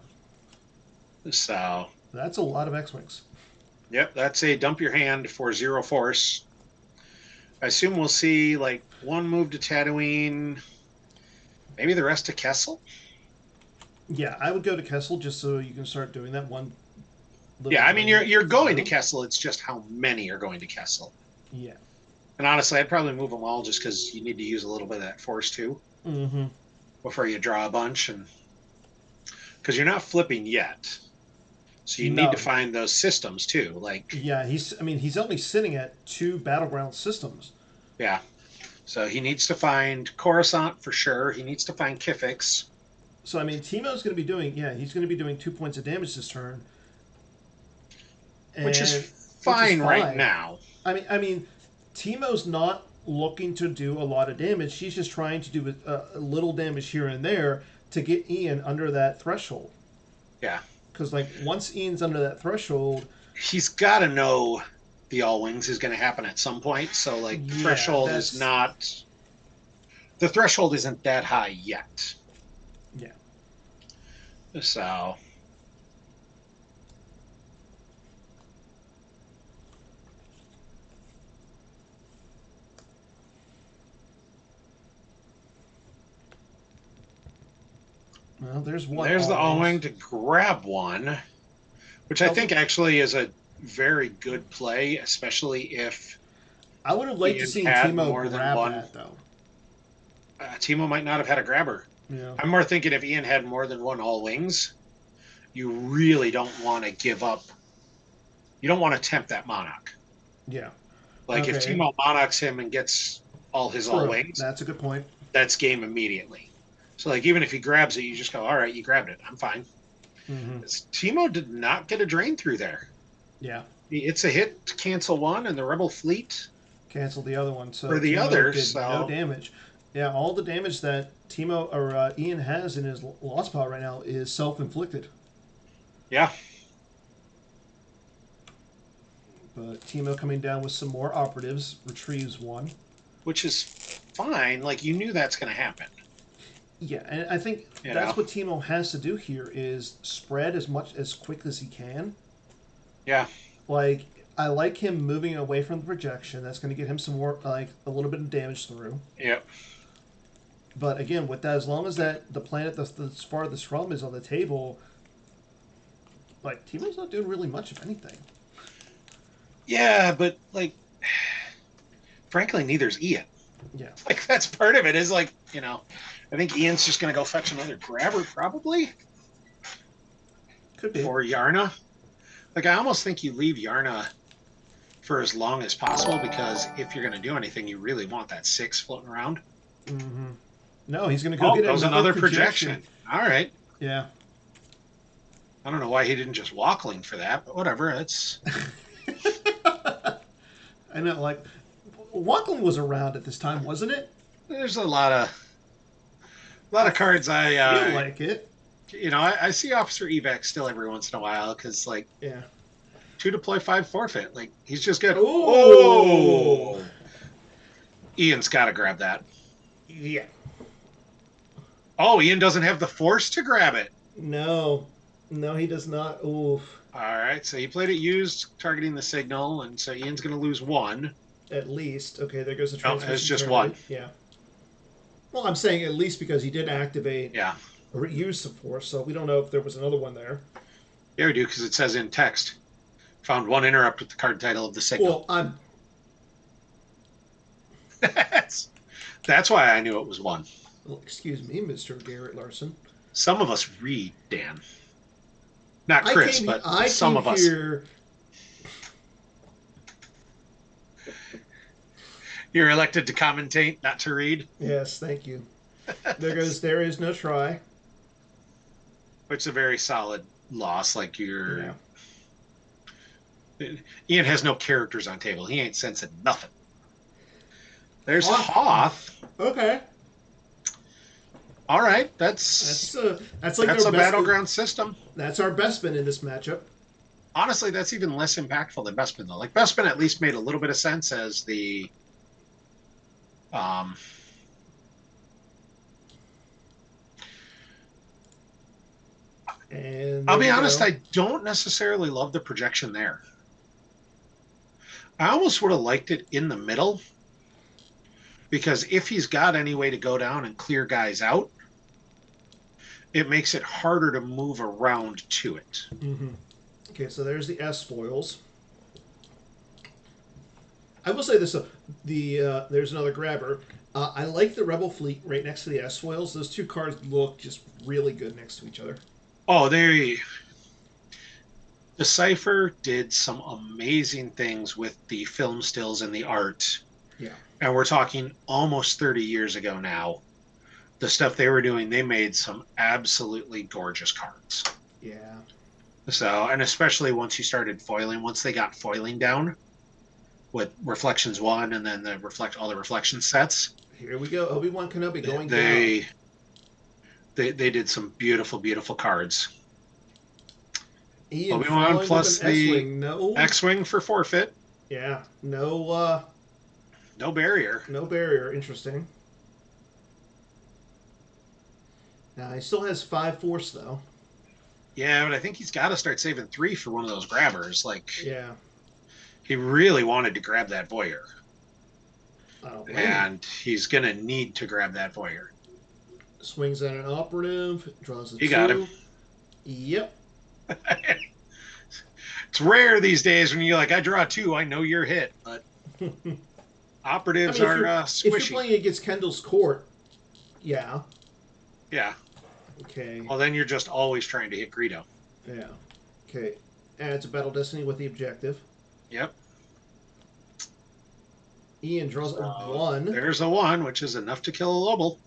B: So...
A: That's a lot of X-Wings.
B: Yep, that's a dump your hand for 0 force. I assume we'll see, like, 1 move to Tatooine, maybe the rest to Kessel?
A: Yeah, I would go to Kessel just so you can start doing that one.
B: Yeah, I mean, you're going to Kessel, it's just how many are going to Kessel.
A: Yeah.
B: And honestly, I'd probably move them all just because you need to use a little bit of that force, too. Before you draw a bunch. And because you're not flipping yet. So you need to find those systems too, like
A: yeah. He's only sitting at 2 battleground systems.
B: Yeah, so he needs to find Coruscant for sure. He needs to find Kifix.
A: So I mean, Teemo's going to be doing he's going to be doing 2 points of damage this turn,
B: which is fine right now.
A: I mean, Teemo's not looking to do a lot of damage. She's just trying to do a little damage here and there to get Ian under that threshold.
B: Yeah.
A: Because, like, once Ian's under that threshold...
B: He's got to know the All-Wings is going to happen at some point. So, like, threshold is not... The threshold isn't that high yet.
A: Yeah.
B: So...
A: Well, there's one.
B: There's the All-Wing to grab 1, which I think actually is a very good play, especially if...
A: I would have liked to see Teemo grab that, though.
B: Teemo might not have had a grabber.
A: Yeah.
B: I'm more thinking if Ian had more than 1 All-Wings, you really don't want to give up. You don't want to tempt that Monarch.
A: Yeah.
B: Like, if Teemo Monarchs him and gets all his All-Wings...
A: That's a good point.
B: That's game immediately. So, like, even if he grabs it, you just go, all right, you grabbed it. I'm fine. Teemo did not get a drain through there.
A: Yeah.
B: It's a hit to cancel 1, and the Rebel fleet...
A: canceled the other one. So
B: for the others,
A: did no damage. Yeah, all the damage that Ian has in his loss pile right now is self-inflicted.
B: Yeah.
A: But Teemo coming down with some more operatives, retrieves 1.
B: Which is fine. Like, you knew that's going to happen.
A: Yeah, and I think that's what Teemo has to do here is spread as quick as he can.
B: Yeah.
A: Like, I like him moving away from the projection. That's going to get him some more, like, a little bit of damage through.
B: Yep.
A: But again, with that, as long as the planet that's farthest from is on the table, like, Teemo's not doing really much of anything.
B: Yeah, but, like, frankly, neither's Ian.
A: Yeah.
B: Like, that's part of it is, like, I think Ian's just going to go fetch another grabber, probably.
A: Could be.
B: for Yarna. Like, I almost think you leave Yarna for as long as possible, because if you're going to do anything, you really want that 6 floating around.
A: Mm-hmm. No, he's going to go
B: Oh,
A: get
B: that was another projection. All right.
A: Yeah.
B: I don't know why he didn't just walkling for that, but whatever. It's
A: I know, like, Walkland was around at this time, wasn't it?
B: there's a lot of cards
A: I feel like it.
B: I see Officer Evac still every once in a while, because like
A: Yeah.
B: 2 deploy 5 forfeit. Like, he's just good.
A: Ooh.
B: Oh, Ian's got to grab that.
A: Yeah.
B: Oh, Ian doesn't have the force to grab it.
A: No, he does not. Oof.
B: All right, so he played it used, targeting the signal, and so Ian's going to lose 1.
A: At least. Okay, there goes the
B: No,
A: transmission.
B: it's just
A: target.
B: 1.
A: Yeah. Well, I'm saying at least because he did activate.
B: Yeah.
A: Or use the force, so we don't know if there was another one there.
B: Yeah, we do, because it says in text. Found 1 interrupt with the card title of the signal.
A: Well,
B: That's why I knew it was 1.
A: Well, excuse me, Mr. Garrett Larson.
B: Some of us read, Dan. Not Chris, but some of us. You're elected to commentate, not to read.
A: Yes, thank you. There is no try.
B: Which is a very solid loss. Like,
A: Yeah.
B: Ian has no characters on table. He ain't sensing nothing. There's Hoth.
A: Okay.
B: All right, that's
A: like
B: a battleground system.
A: That's our Bespin in this matchup.
B: Honestly, that's even less impactful than Bespin, though. Like, Bespin at least made a little bit of sense as the
A: and
B: I'll be honest, I don't necessarily love the projection there. I almost would have liked it in the middle, because if he's got any way to go down and clear guys out, it makes it harder to move around to it.
A: Mm-hmm. Okay, so there's the S foils. I will say this: there's another grabber. I like the Rebel Fleet right next to the S foils. Those two cards look just really good next to each other.
B: Oh, Decipher did some amazing things with the film stills and the art.
A: Yeah.
B: And we're talking almost 30 years ago now. The stuff they were doing, they made some absolutely gorgeous cards.
A: Yeah.
B: So, and especially once you started foiling, once they got foiling down with Reflections 1 and then all the reflection sets.
A: Here we go. Obi-Wan Kenobi going down.
B: They did some beautiful, beautiful cards.
A: Ian
B: Obi-Wan plus
A: the
B: X-Wing for forfeit.
A: Yeah. No
B: barrier.
A: No barrier. Interesting. Now, he still has 5 force, though.
B: Yeah, but I think he's got to start saving 3 for one of those grabbers. Like,
A: yeah.
B: He really wanted to grab that voyeur. And he's going to need to grab that voyeur.
A: Swings at an operative, draws a 2.
B: You got him.
A: Yep.
B: It's rare these days when you're like, I draw 2, I know you're hit. But operatives are squishy.
A: If you're playing against Kendall's court, yeah.
B: Yeah.
A: Okay.
B: Well, then you're just always trying to hit Greedo.
A: Yeah. Okay. Adds a Battle Destiny with the objective.
B: Yep.
A: Ian draws a 1.
B: There's a 1, which is enough to kill a Lobel.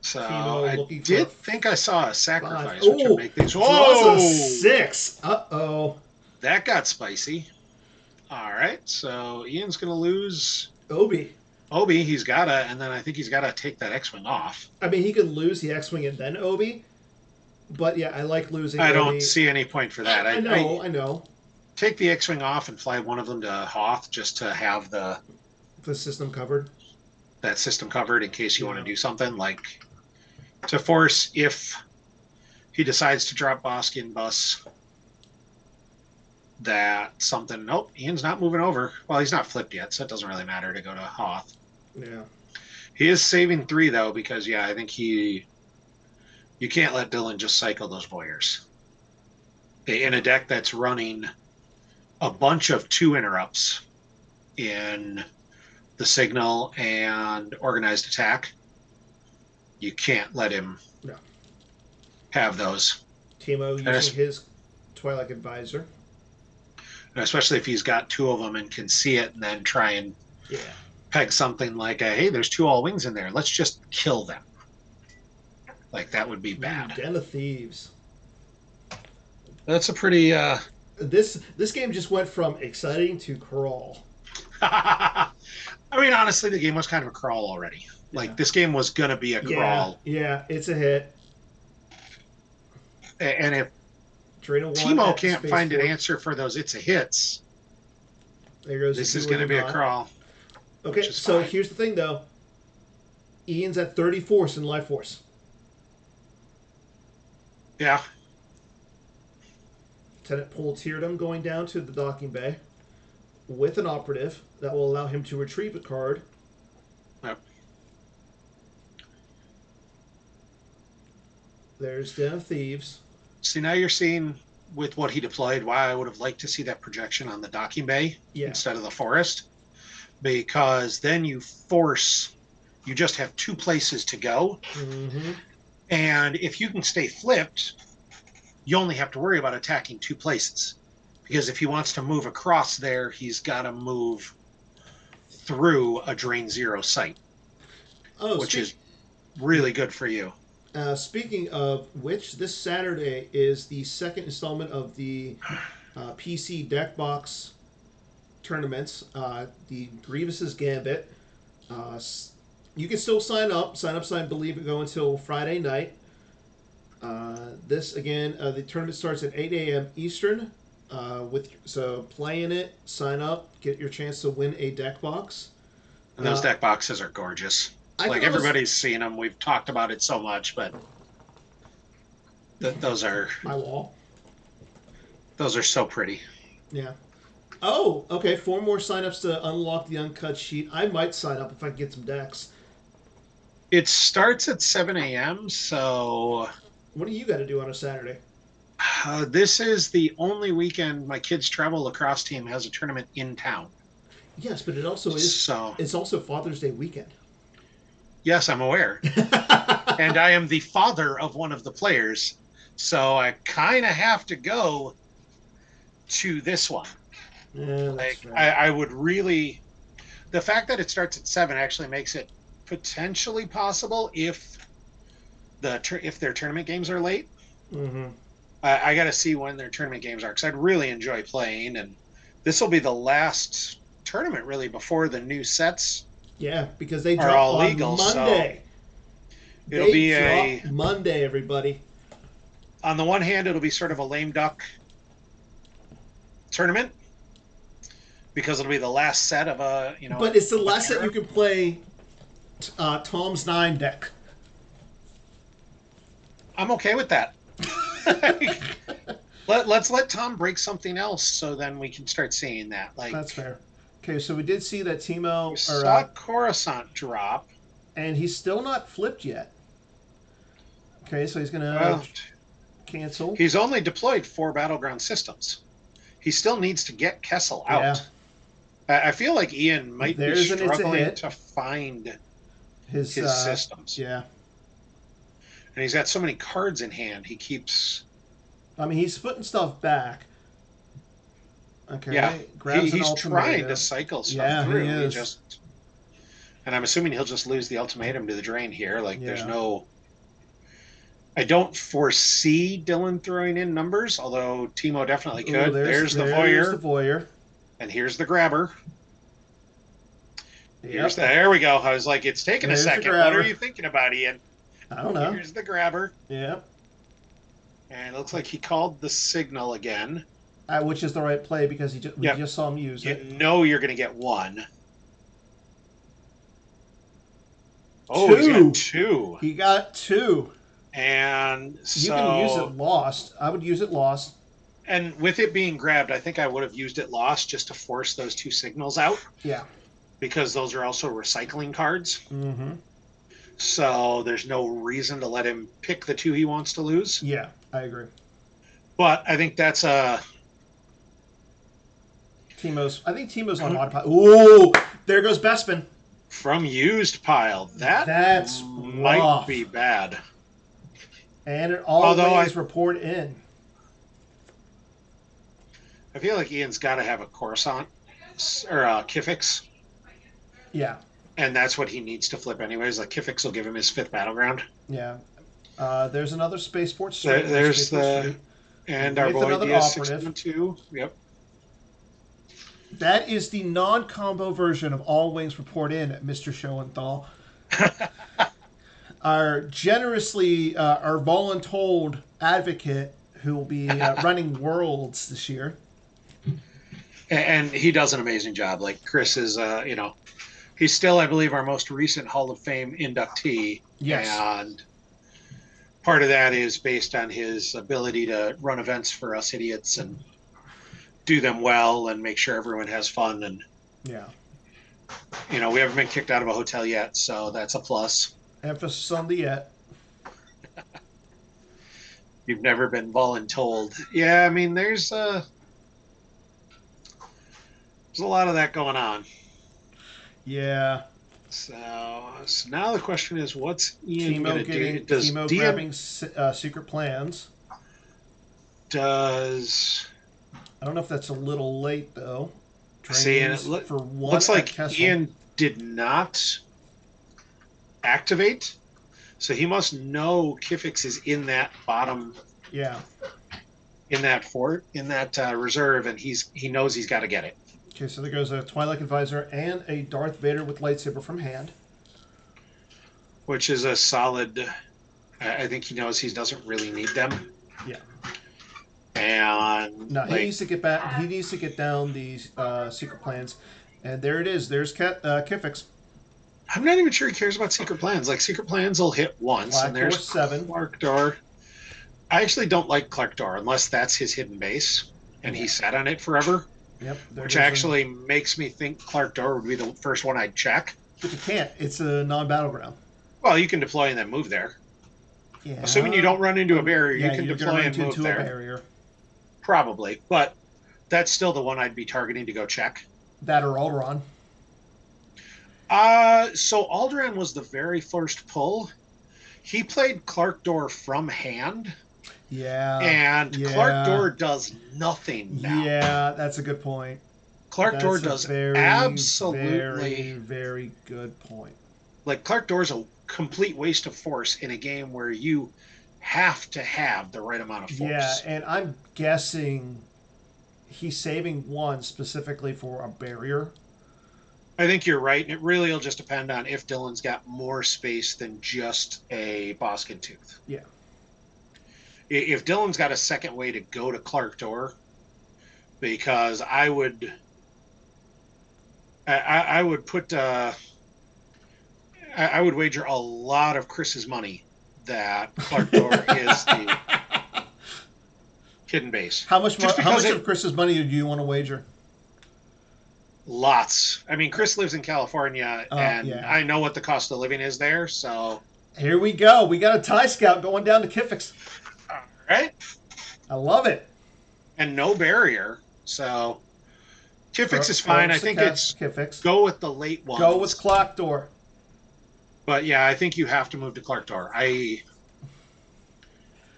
B: So I did think I saw a sacrifice, which would make these.
A: Draws a 6. Uh-oh.
B: That got spicy. All right, so Ian's going to lose
A: Obi,
B: he's got to, and then I think he's got to take that X-Wing off.
A: I mean, he could lose the X-Wing and then Obi, but yeah, I like losing
B: I
A: Obi.
B: don't see any point for that.
A: I know.
B: Take the X-Wing off and fly one of them to Hoth just to have the
A: system covered.
B: That system covered in case you want to do something, like to force if he decides to drop Boskin bus that something. Nope, Ian's not moving over. Well, he's not flipped yet, so it doesn't really matter to go to Hoth.
A: Yeah.
B: He is saving 3 though, because I think you can't let Dillen just cycle those voyeurs. In a deck that's running a bunch of 2 interrupts in the signal and organized attack, you can't let him have those.
A: Timo
B: And
A: using his Twilight Advisor.
B: And especially if he's got 2 of them and can see it and then try and peg something like, hey, there's 2 all wings in there. Let's just kill them. Like, that would be bad.
A: Den of Thieves.
B: That's a pretty...
A: This game just went from exciting to crawl.
B: I mean, honestly, the game was kind of a crawl already. Like, this game was going to be a crawl.
A: Yeah, it's a hit.
B: And if Timo can't find an answer for those it's a hits,
A: there goes
B: this is going to be a crawl.
A: Okay, so here's the thing, though. Ian's at 30 force in life force.
B: Yeah.
A: Lieutenant Paul Teardom going down to the docking bay with an operative that will allow him to retrieve a card.
B: Yep.
A: There's Den of Thieves.
B: See, now you're seeing with what he deployed why I would have liked to see that projection on the docking bay instead of the forest. Because then you just have 2 places to go.
A: Mm-hmm.
B: And if you can stay flipped, you only have to worry about attacking 2 places. Because if he wants to move across there, he's got to move through a Drain 0 site. Which is really good for you.
A: Speaking of which, this Saturday is the 2nd installment of the PC deck box tournaments, the Grievous's Gambit. You can still sign up. I believe it go until Friday night. This again, the tournament starts at 8 a.m. Eastern. So playing it, sign up, get your chance to win a deck box.
B: And those deck boxes are gorgeous. Like everybody's seen them. We've talked about it so much, but those are
A: my wall.
B: Those are so pretty.
A: Yeah. Oh, okay. 4 more signups to unlock the uncut sheet. I might sign up if I can get some decks.
B: It starts at 7 a.m. So
A: what do you got to do on a Saturday?
B: This is the only weekend my kids' travel lacrosse team has a tournament in town.
A: Yes, but it also is.
B: So
A: it's also Father's Day weekend.
B: Yes, I'm aware. And I am the father of one of the players, so I kind of have to go to this one.
A: Yeah,
B: like, right. I would really... The fact that it starts at 7 actually makes it potentially possible if their tournament games are late.
A: Mm-hmm.
B: I got to see when their tournament games are, because I'd really enjoy playing, and this will be the last tournament, really, before the new sets.
A: Yeah, because they drop all legal, on Monday.
B: So it'll be a
A: Monday, everybody.
B: On the one hand, it'll be sort of a lame duck tournament because it'll be the last set of a
A: But it's the last set you can play Tom's 9 deck.
B: I'm okay with that. Let's let Tom break something else, so then we can start seeing that. Like
A: that's fair. Okay, so we did see that Timo
B: saw Coruscant drop,
A: and he's still not flipped yet. Okay, so he's gonna cancel.
B: He's only deployed 4 battleground systems. He still needs to get Kessel out. Yeah. I feel like Ian might be struggling to find his systems.
A: Yeah.
B: And he's got so many cards in hand. He keeps.
A: I mean, he's putting stuff back. Okay.
B: Yeah, he's trying to
A: cycle
B: stuff through. He is. And I'm assuming he'll just lose the ultimatum to the drain here. Like, there's no... I don't foresee Dillen throwing in numbers, although Timo definitely could.
A: Ooh,
B: there's the voyeur. And here's the grabber. Yep. There we go. I was like, it's taking a second. What are you thinking about, Ian?
A: I don't know.
B: Here's the grabber.
A: Yep.
B: And it looks like he called the signal again.
A: Which is the right play because we just saw him use it.
B: You know you're going to get 1. Oh, he's got 2.
A: He got 2.
B: And so...
A: You can use it lost. I would use it lost.
B: And with it being grabbed, I think I would have used it lost just to force those 2 signals out.
A: Yeah.
B: Because those are also recycling cards.
A: Mm-hmm.
B: So there's no reason to let him pick the 2 he wants to lose.
A: Yeah, I agree.
B: But I think that's a...
A: I think Timo's on odd pile. Ooh, there goes Bespin.
B: From used pile. That
A: That's
B: might
A: rough.
B: be bad.
A: And it
B: Although
A: always report in.
B: I feel like Ian's got to have a Coruscant or a Kifix,
A: Yeah.
B: and that's what he needs to flip anyways. Like Kifix will give him his 5th battleground.
A: Yeah. There's another spaceport
B: There,
A: street.
B: there's
A: Spaceport
B: the
A: Street
B: and our
A: with
B: boy
A: another operative.
B: DS612. Yep.
A: That is the non-combo version of All Wings Report In, Mr. Schoenthal. Our generously, our voluntold advocate who will be running Worlds this year.
B: And he does an amazing job. Like Chris is, he's still, I believe, our most recent Hall of Fame inductee.
A: Yes.
B: And part of that is based on his ability to run events for us idiots and do them well and make sure everyone has fun. And,
A: yeah,
B: we haven't been kicked out of a hotel yet, so that's a plus.
A: Emphasis on the yet.
B: You've never been voluntold. Yeah, I mean, there's a lot of that going on.
A: Yeah.
B: So now the question is, what's Ian going to do?
A: Does Timo grabbing secret plans?
B: Does
A: I don't know if that's a little late though.
B: See, and
A: for one
B: looks like Ian did not activate, so he must know Kifix is in that bottom.
A: Yeah.
B: In that fort, in that reserve, and he knows he's got to get it.
A: Okay, so there goes a Twilight Advisor and a Darth Vader with lightsaber from hand.
B: Which is a solid. I think he knows he doesn't really need them.
A: Yeah.
B: And
A: no, he needs to get back. He needs to get down these secret plans, and there it is. There's Kifix.
B: I'm not even sure he cares about secret plans. Like secret plans will hit once,
A: Black
B: and there's
A: Door 7.
B: Clark Door. I actually don't like Clark Door unless that's his hidden base, and he sat on it forever.
A: Yep.
B: Which actually makes me think Clark Door would be the first one I'd check.
A: But you can't. It's a non-battleground.
B: Well, you can deploy and then move there.
A: Yeah.
B: Assuming you don't run into a barrier,
A: yeah,
B: you can
A: you're
B: deploy and
A: run
B: move
A: into
B: there.
A: A barrier.
B: Probably, but that's still the one I'd be targeting to go check.
A: That or Alderaan.
B: So Alderaan was the very first pull. He played Clark Door from hand.
A: Yeah.
B: And Clark Door does nothing now.
A: Yeah, that's a good point.
B: Clark Door does absolutely
A: very, very good point.
B: Like Clark Door is a complete waste of force in a game where you have to have the right amount of force.
A: Yeah, and I'm guessing he's saving one specifically for a barrier.
B: I think you're right. It really will just depend on if Dillen's got more space than just a Boskin Tooth.
A: Yeah.
B: If Dillen's got a second way to go to Clark Door, because I would put I would wager a lot of Chris's money that Clark Door is the hidden base.
A: How much of Chris's money do you want to wager?
B: Lots. I mean, Chris lives in California, and
A: yeah.
B: I know what the cost of living is there, so...
A: Here we go. We got a TIE Scout going down to Kifix.
B: All right.
A: I love it.
B: And no barrier, so... Kifix is fine. I think it's...
A: Kifix.
B: Go with the late ones.
A: Go with Clark Door.
B: But yeah, I think you have to move to Clark Door.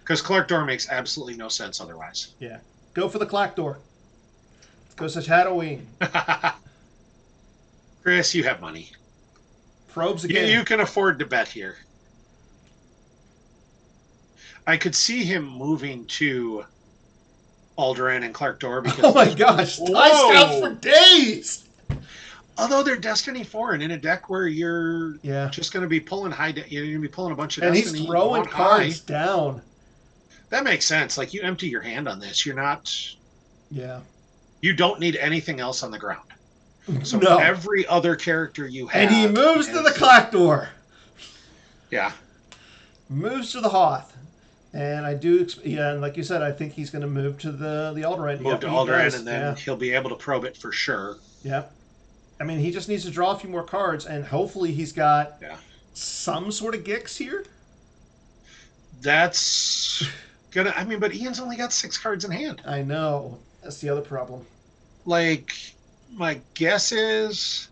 B: Because Clark Door makes absolutely no sense otherwise.
A: Yeah. Go for the Clark Door. Go to Tatooine.
B: Chris, you have money.
A: Probes again.
B: You can afford to bet here. I could see him moving to Alderaan and Clark Door because...
A: Oh my gosh. TIE Scouts for days!
B: Although they're Destiny 4 and in a deck where you're just going to be pulling you're going to be pulling a bunch of
A: and
B: Destiny.
A: And he's throwing cards down.
B: That makes sense. Like, you empty your hand on this. You're not...
A: Yeah.
B: You don't need anything else on the ground. So
A: no.
B: Every other character you have...
A: And he moves to the Clark Door.
B: Yeah.
A: Moves to the Hoth. And I do... Yeah, and like you said, I think he's going to move to the Alderaan.
B: Move to Alderaan, and then he'll be able to probe it for sure.
A: Yep. I mean, he just needs to draw a few more cards, and hopefully he's got some sort of Gix here.
B: That's gonna... I mean, but Ian's only got 6 cards in hand.
A: I know. That's the other problem.
B: Like, my guess is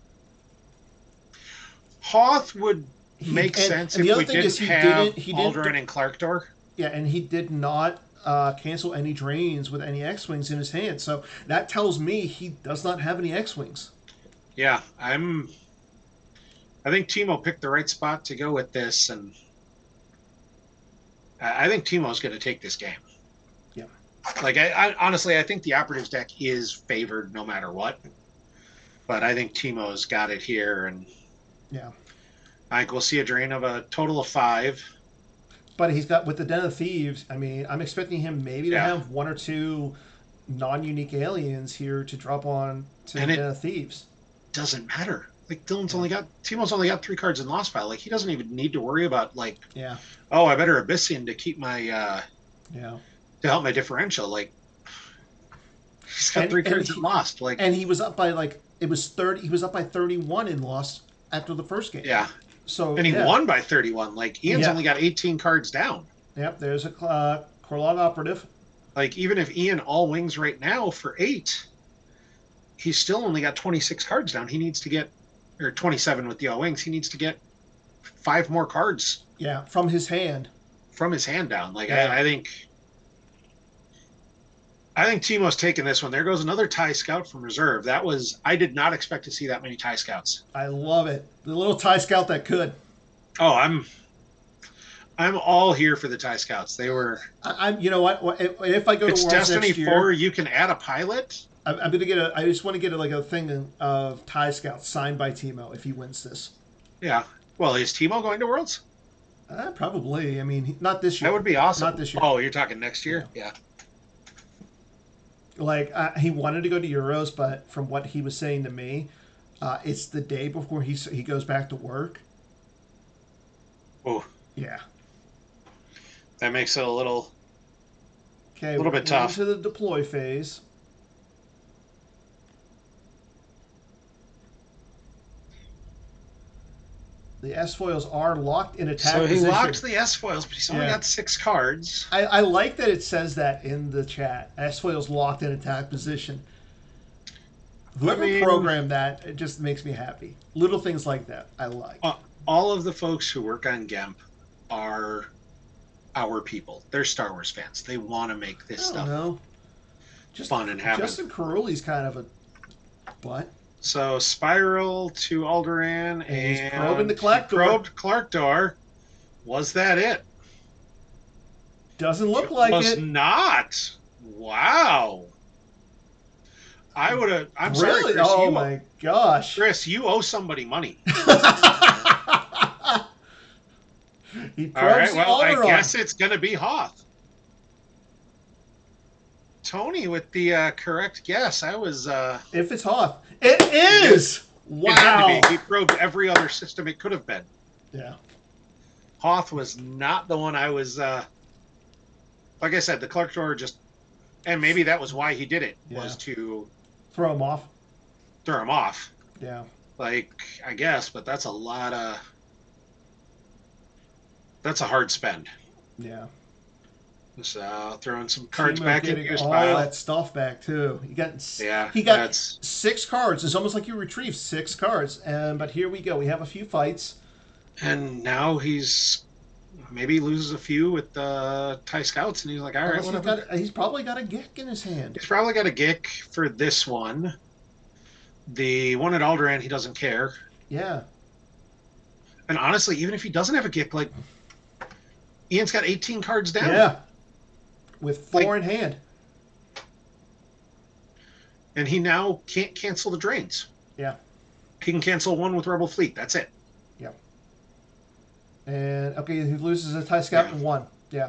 B: Hoth would make sense if we didn't have Alderaan and Clark Door.
A: Yeah, and he did not cancel any drains with any X-wings in his hand. So that tells me he does not have any X-wings.
B: Yeah, I think Timo picked the right spot to go with this, and I think Timo's going to take this game.
A: Yeah.
B: Like, I honestly, I think the Operatives deck is favored no matter what. But I think Timo's got it here, and
A: yeah,
B: I think we'll see a drain of a total of 5.
A: But he's got, with the Den of Thieves, I mean, I'm expecting him maybe to have 1 or 2 non-unique aliens here to drop on to the Den of Thieves.
B: Doesn't matter. Like, Timo's only got 3 cards in Lost Pile. Like, he doesn't even need to worry about, like, oh, I better Abyssian to keep my, to help my differential. Like, he's got 3 cards in Lost. Like,
A: and he was up by, like, he was up by 31 in Lost after the first game.
B: Yeah.
A: So,
B: and he won by 31. Like, Ian's only got 18 cards down.
A: Yep, there's a Corulag Operative.
B: Like, even if Ian all wings right now for 8, he's still only got 26 cards down. He needs to get, or 27 with the all wings, he needs to get 5 more cards.
A: Yeah, from his hand.
B: From his hand down. Like, I think Timo's taking this one. There goes another TIE Scout from reserve. I did not expect to see that many TIE Scouts.
A: I love it. The little TIE Scout that could.
B: Oh, I'm all here for the TIE Scouts. They were.
A: You know what? If I go to Wars
B: Destiny
A: next year,
B: 4, you can add a pilot.
A: I'm gonna get I just want to get a thing of TIE Scouts signed by Timo if he wins this.
B: Yeah. Well, is Timo going to Worlds?
A: Probably. I mean, not this year.
B: That would be awesome.
A: Not this year.
B: Oh, you're talking next year? Yeah.
A: Like, he wanted to go to Euros, but from what he was saying to me, it's the day before he goes back to work.
B: Oh.
A: Yeah.
B: That makes it a little bit tough.
A: Into the deploy phase. The S-foils are locked in attack position.
B: So he locked the S-foils, but he's only got 6 cards.
A: I like that it says that in the chat. S-foils locked in attack position. Whoever programmed that, it just makes me happy. Little things like that, I like.
B: All of the folks who work on GEMP are our people. They're Star Wars fans. They want to make this stuff fun and happen.
A: Justin Caruli's kind of a butt.
B: So Spiral to Alderaan, and
A: he's probing the Clark door.
B: Probed Clark door. Was that it?
A: Doesn't look like it.
B: Was not. Wow. I would have. I'm sorry, Chris.
A: Oh my gosh,
B: Chris, you owe somebody money.
A: All right.
B: Well, I guess it's gonna be Hoth. Tony with the correct guess. I was.
A: If it's Hoth, it is. Wow.
B: It had to be. He probed every other system it could have been.
A: Yeah.
B: Hoth was not the one I was. Like I said, the Clark door just, and maybe that was why he did it, was to
A: throw him off.
B: Throw him off.
A: Yeah.
B: Like, I guess, but that's a lot of. That's a hard spend.
A: Yeah.
B: So throwing some cards
A: Timo
B: back into his
A: all
B: pile.
A: that stuff back too. He got 6 cards. It's almost like you retrieved 6 cards. But here we go. We have a few fights.
B: And now he's maybe loses a few with the TIE Scouts, and he's like, all right, whatever.
A: He's probably got a Gick in his hand.
B: He's probably got a Gick for this one. The one at Alderaan, he doesn't care.
A: Yeah.
B: And honestly, even if he doesn't have a Gick, like, Ian's got 18 cards down.
A: Yeah. With 4 in hand.
B: And he now can't cancel the drains.
A: Yeah.
B: He can cancel 1 with Rebel Fleet. That's it.
A: Yep. And, okay, he loses a TIE Scout in 1. Yeah.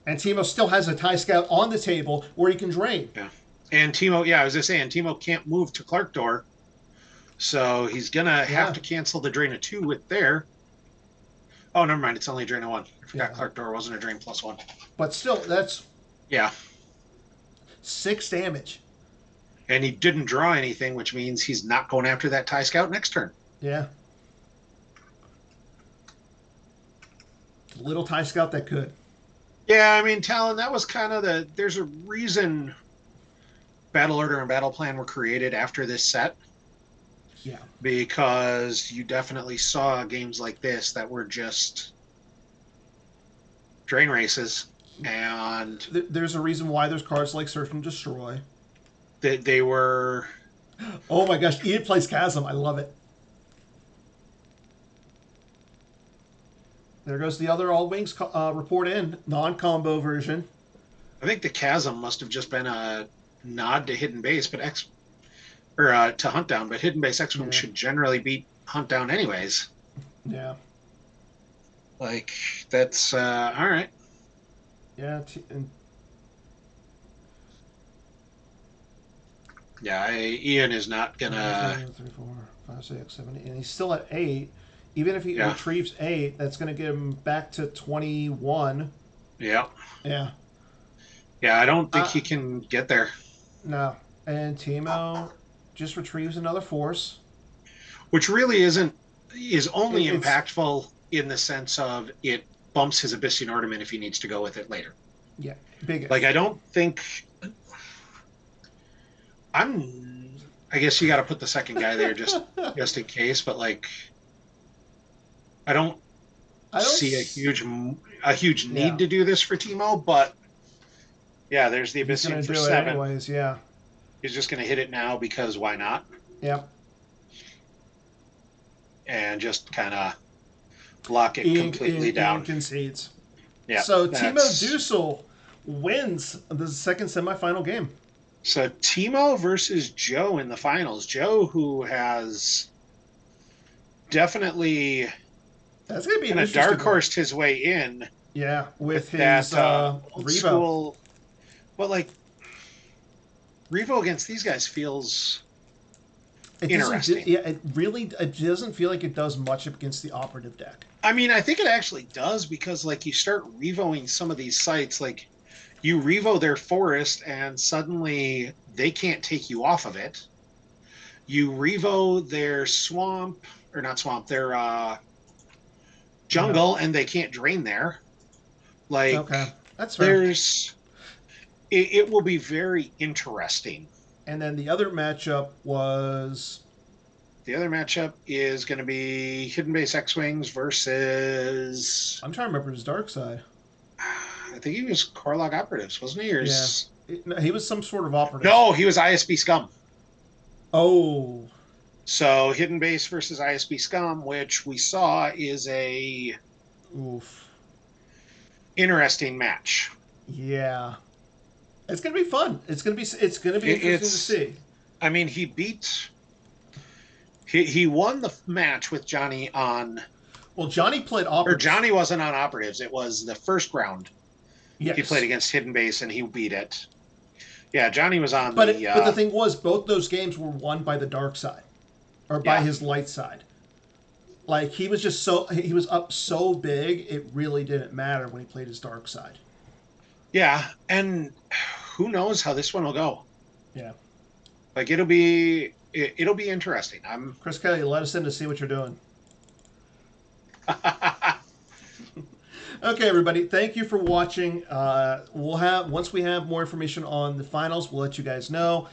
A: And Timo still has a TIE Scout on the table where he can drain.
B: Yeah. And Timo, I was just saying, Timo can't move to Clark door. So he's going to have to cancel the drain of 2 with there. Oh, never mind. It's only a drain of 1. I forgot Clark door wasn't a drain plus 1.
A: But still, that's...
B: Yeah.
A: 6 damage.
B: And he didn't draw anything, which means he's not going after that TIE Scout next turn.
A: Yeah. Little TIE Scout that could.
B: Yeah, I mean, Talon, that was kind of there's a reason Battle Order and Battle Plan were created after this set.
A: Yeah.
B: Because you definitely saw games like this that were just drain races. and
A: There's a reason why there's cards like Search and Destroy.
B: they were.
A: Oh my gosh, Ian plays Chasm. I love it. There goes the other All Wings report in, non-combo version.
B: I think the Chasm must have just been a nod to Hidden Base, but to Hunt Down, but Hidden Base X-Wing should generally beat Hunt Down anyways.
A: Yeah.
B: Like, that's all right.
A: Yeah.
B: Yeah, Ian is not gonna.
A: 1, 2, 3, 4, 5, 6, 7, 8, and he's still at 8. Even if he retrieves 8, that's going to get him back to 21.
B: Yeah.
A: Yeah.
B: Yeah, I don't think he can get there.
A: No. And Timo just retrieves another force.
B: Which really is only impactful in the sense of it bumps his Abyssinian Ornament if he needs to go with it later.
A: Yeah. Big.
B: Like, I don't think... I guess you got to put the second guy there just in case, but like... I don't see a huge need to do this for Timo, but yeah, there's the Abyssinian for 7.
A: Anyways, yeah.
B: He's just going to hit it now because why not?
A: Yep.
B: And just kind of lock it completely down.
A: Ian concedes.
B: Yeah.
A: So Timo Dusel wins the second semifinal game.
B: So Timo versus Joe in the finals. Joe, who has definitely...
A: That's going to be
B: kind of dark horsed his way in.
A: Yeah, with his
B: old
A: Revo.
B: School. Well, like, Revo against these guys feels interesting.
A: It doesn't feel like it does much against the operative deck.
B: I mean, I think it actually does because, like, you start Revoing some of these sites, like, you Revo their forest and suddenly they can't take you off of it. You Revo their their jungle, and they can't drain there. Like,
A: okay, that's fair.
B: It will be very interesting.
A: And then the other matchup
B: is going to be Hidden Base X-Wings versus...
A: I'm trying to remember his dark side.
B: I think he was Corulag Operatives, wasn't he?
A: He was some sort of operative.
B: No, he was ISB Scum.
A: Oh.
B: So Hidden Base versus ISB Scum, which we saw is a interesting match.
A: Yeah, it's gonna be fun. It's gonna be interesting to see.
B: I mean, he won the match with Johnny on.
A: Well, Johnny played operatives.
B: Or Johnny wasn't on operatives. It was the first round.
A: Yes.
B: He played against Hidden Base and he beat it. Yeah, Johnny was on.
A: But the thing was, both those games were won by the dark side. Or by his light side. Like, he was up so big, it really didn't matter when he played his dark side.
B: Yeah, and who knows how this one will go.
A: Yeah.
B: Like, it'll be interesting.
A: Chris Kelly, let us in to see what you're doing. Okay, everybody, thank you for watching. Once we have more information on the finals, we'll let you guys know.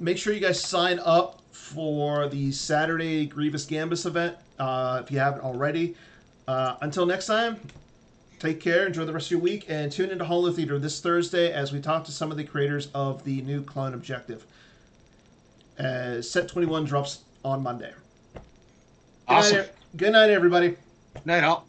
A: Make sure you guys sign up for the Saturday Grievous Gambus event if you haven't already. Until next time, take care, enjoy the rest of your week, and tune into Hollow Theater this Thursday as we talk to some of the creators of the new Clone Objective. Set 21 drops on Monday.
B: Awesome.
A: Good night, everybody.
B: Night all.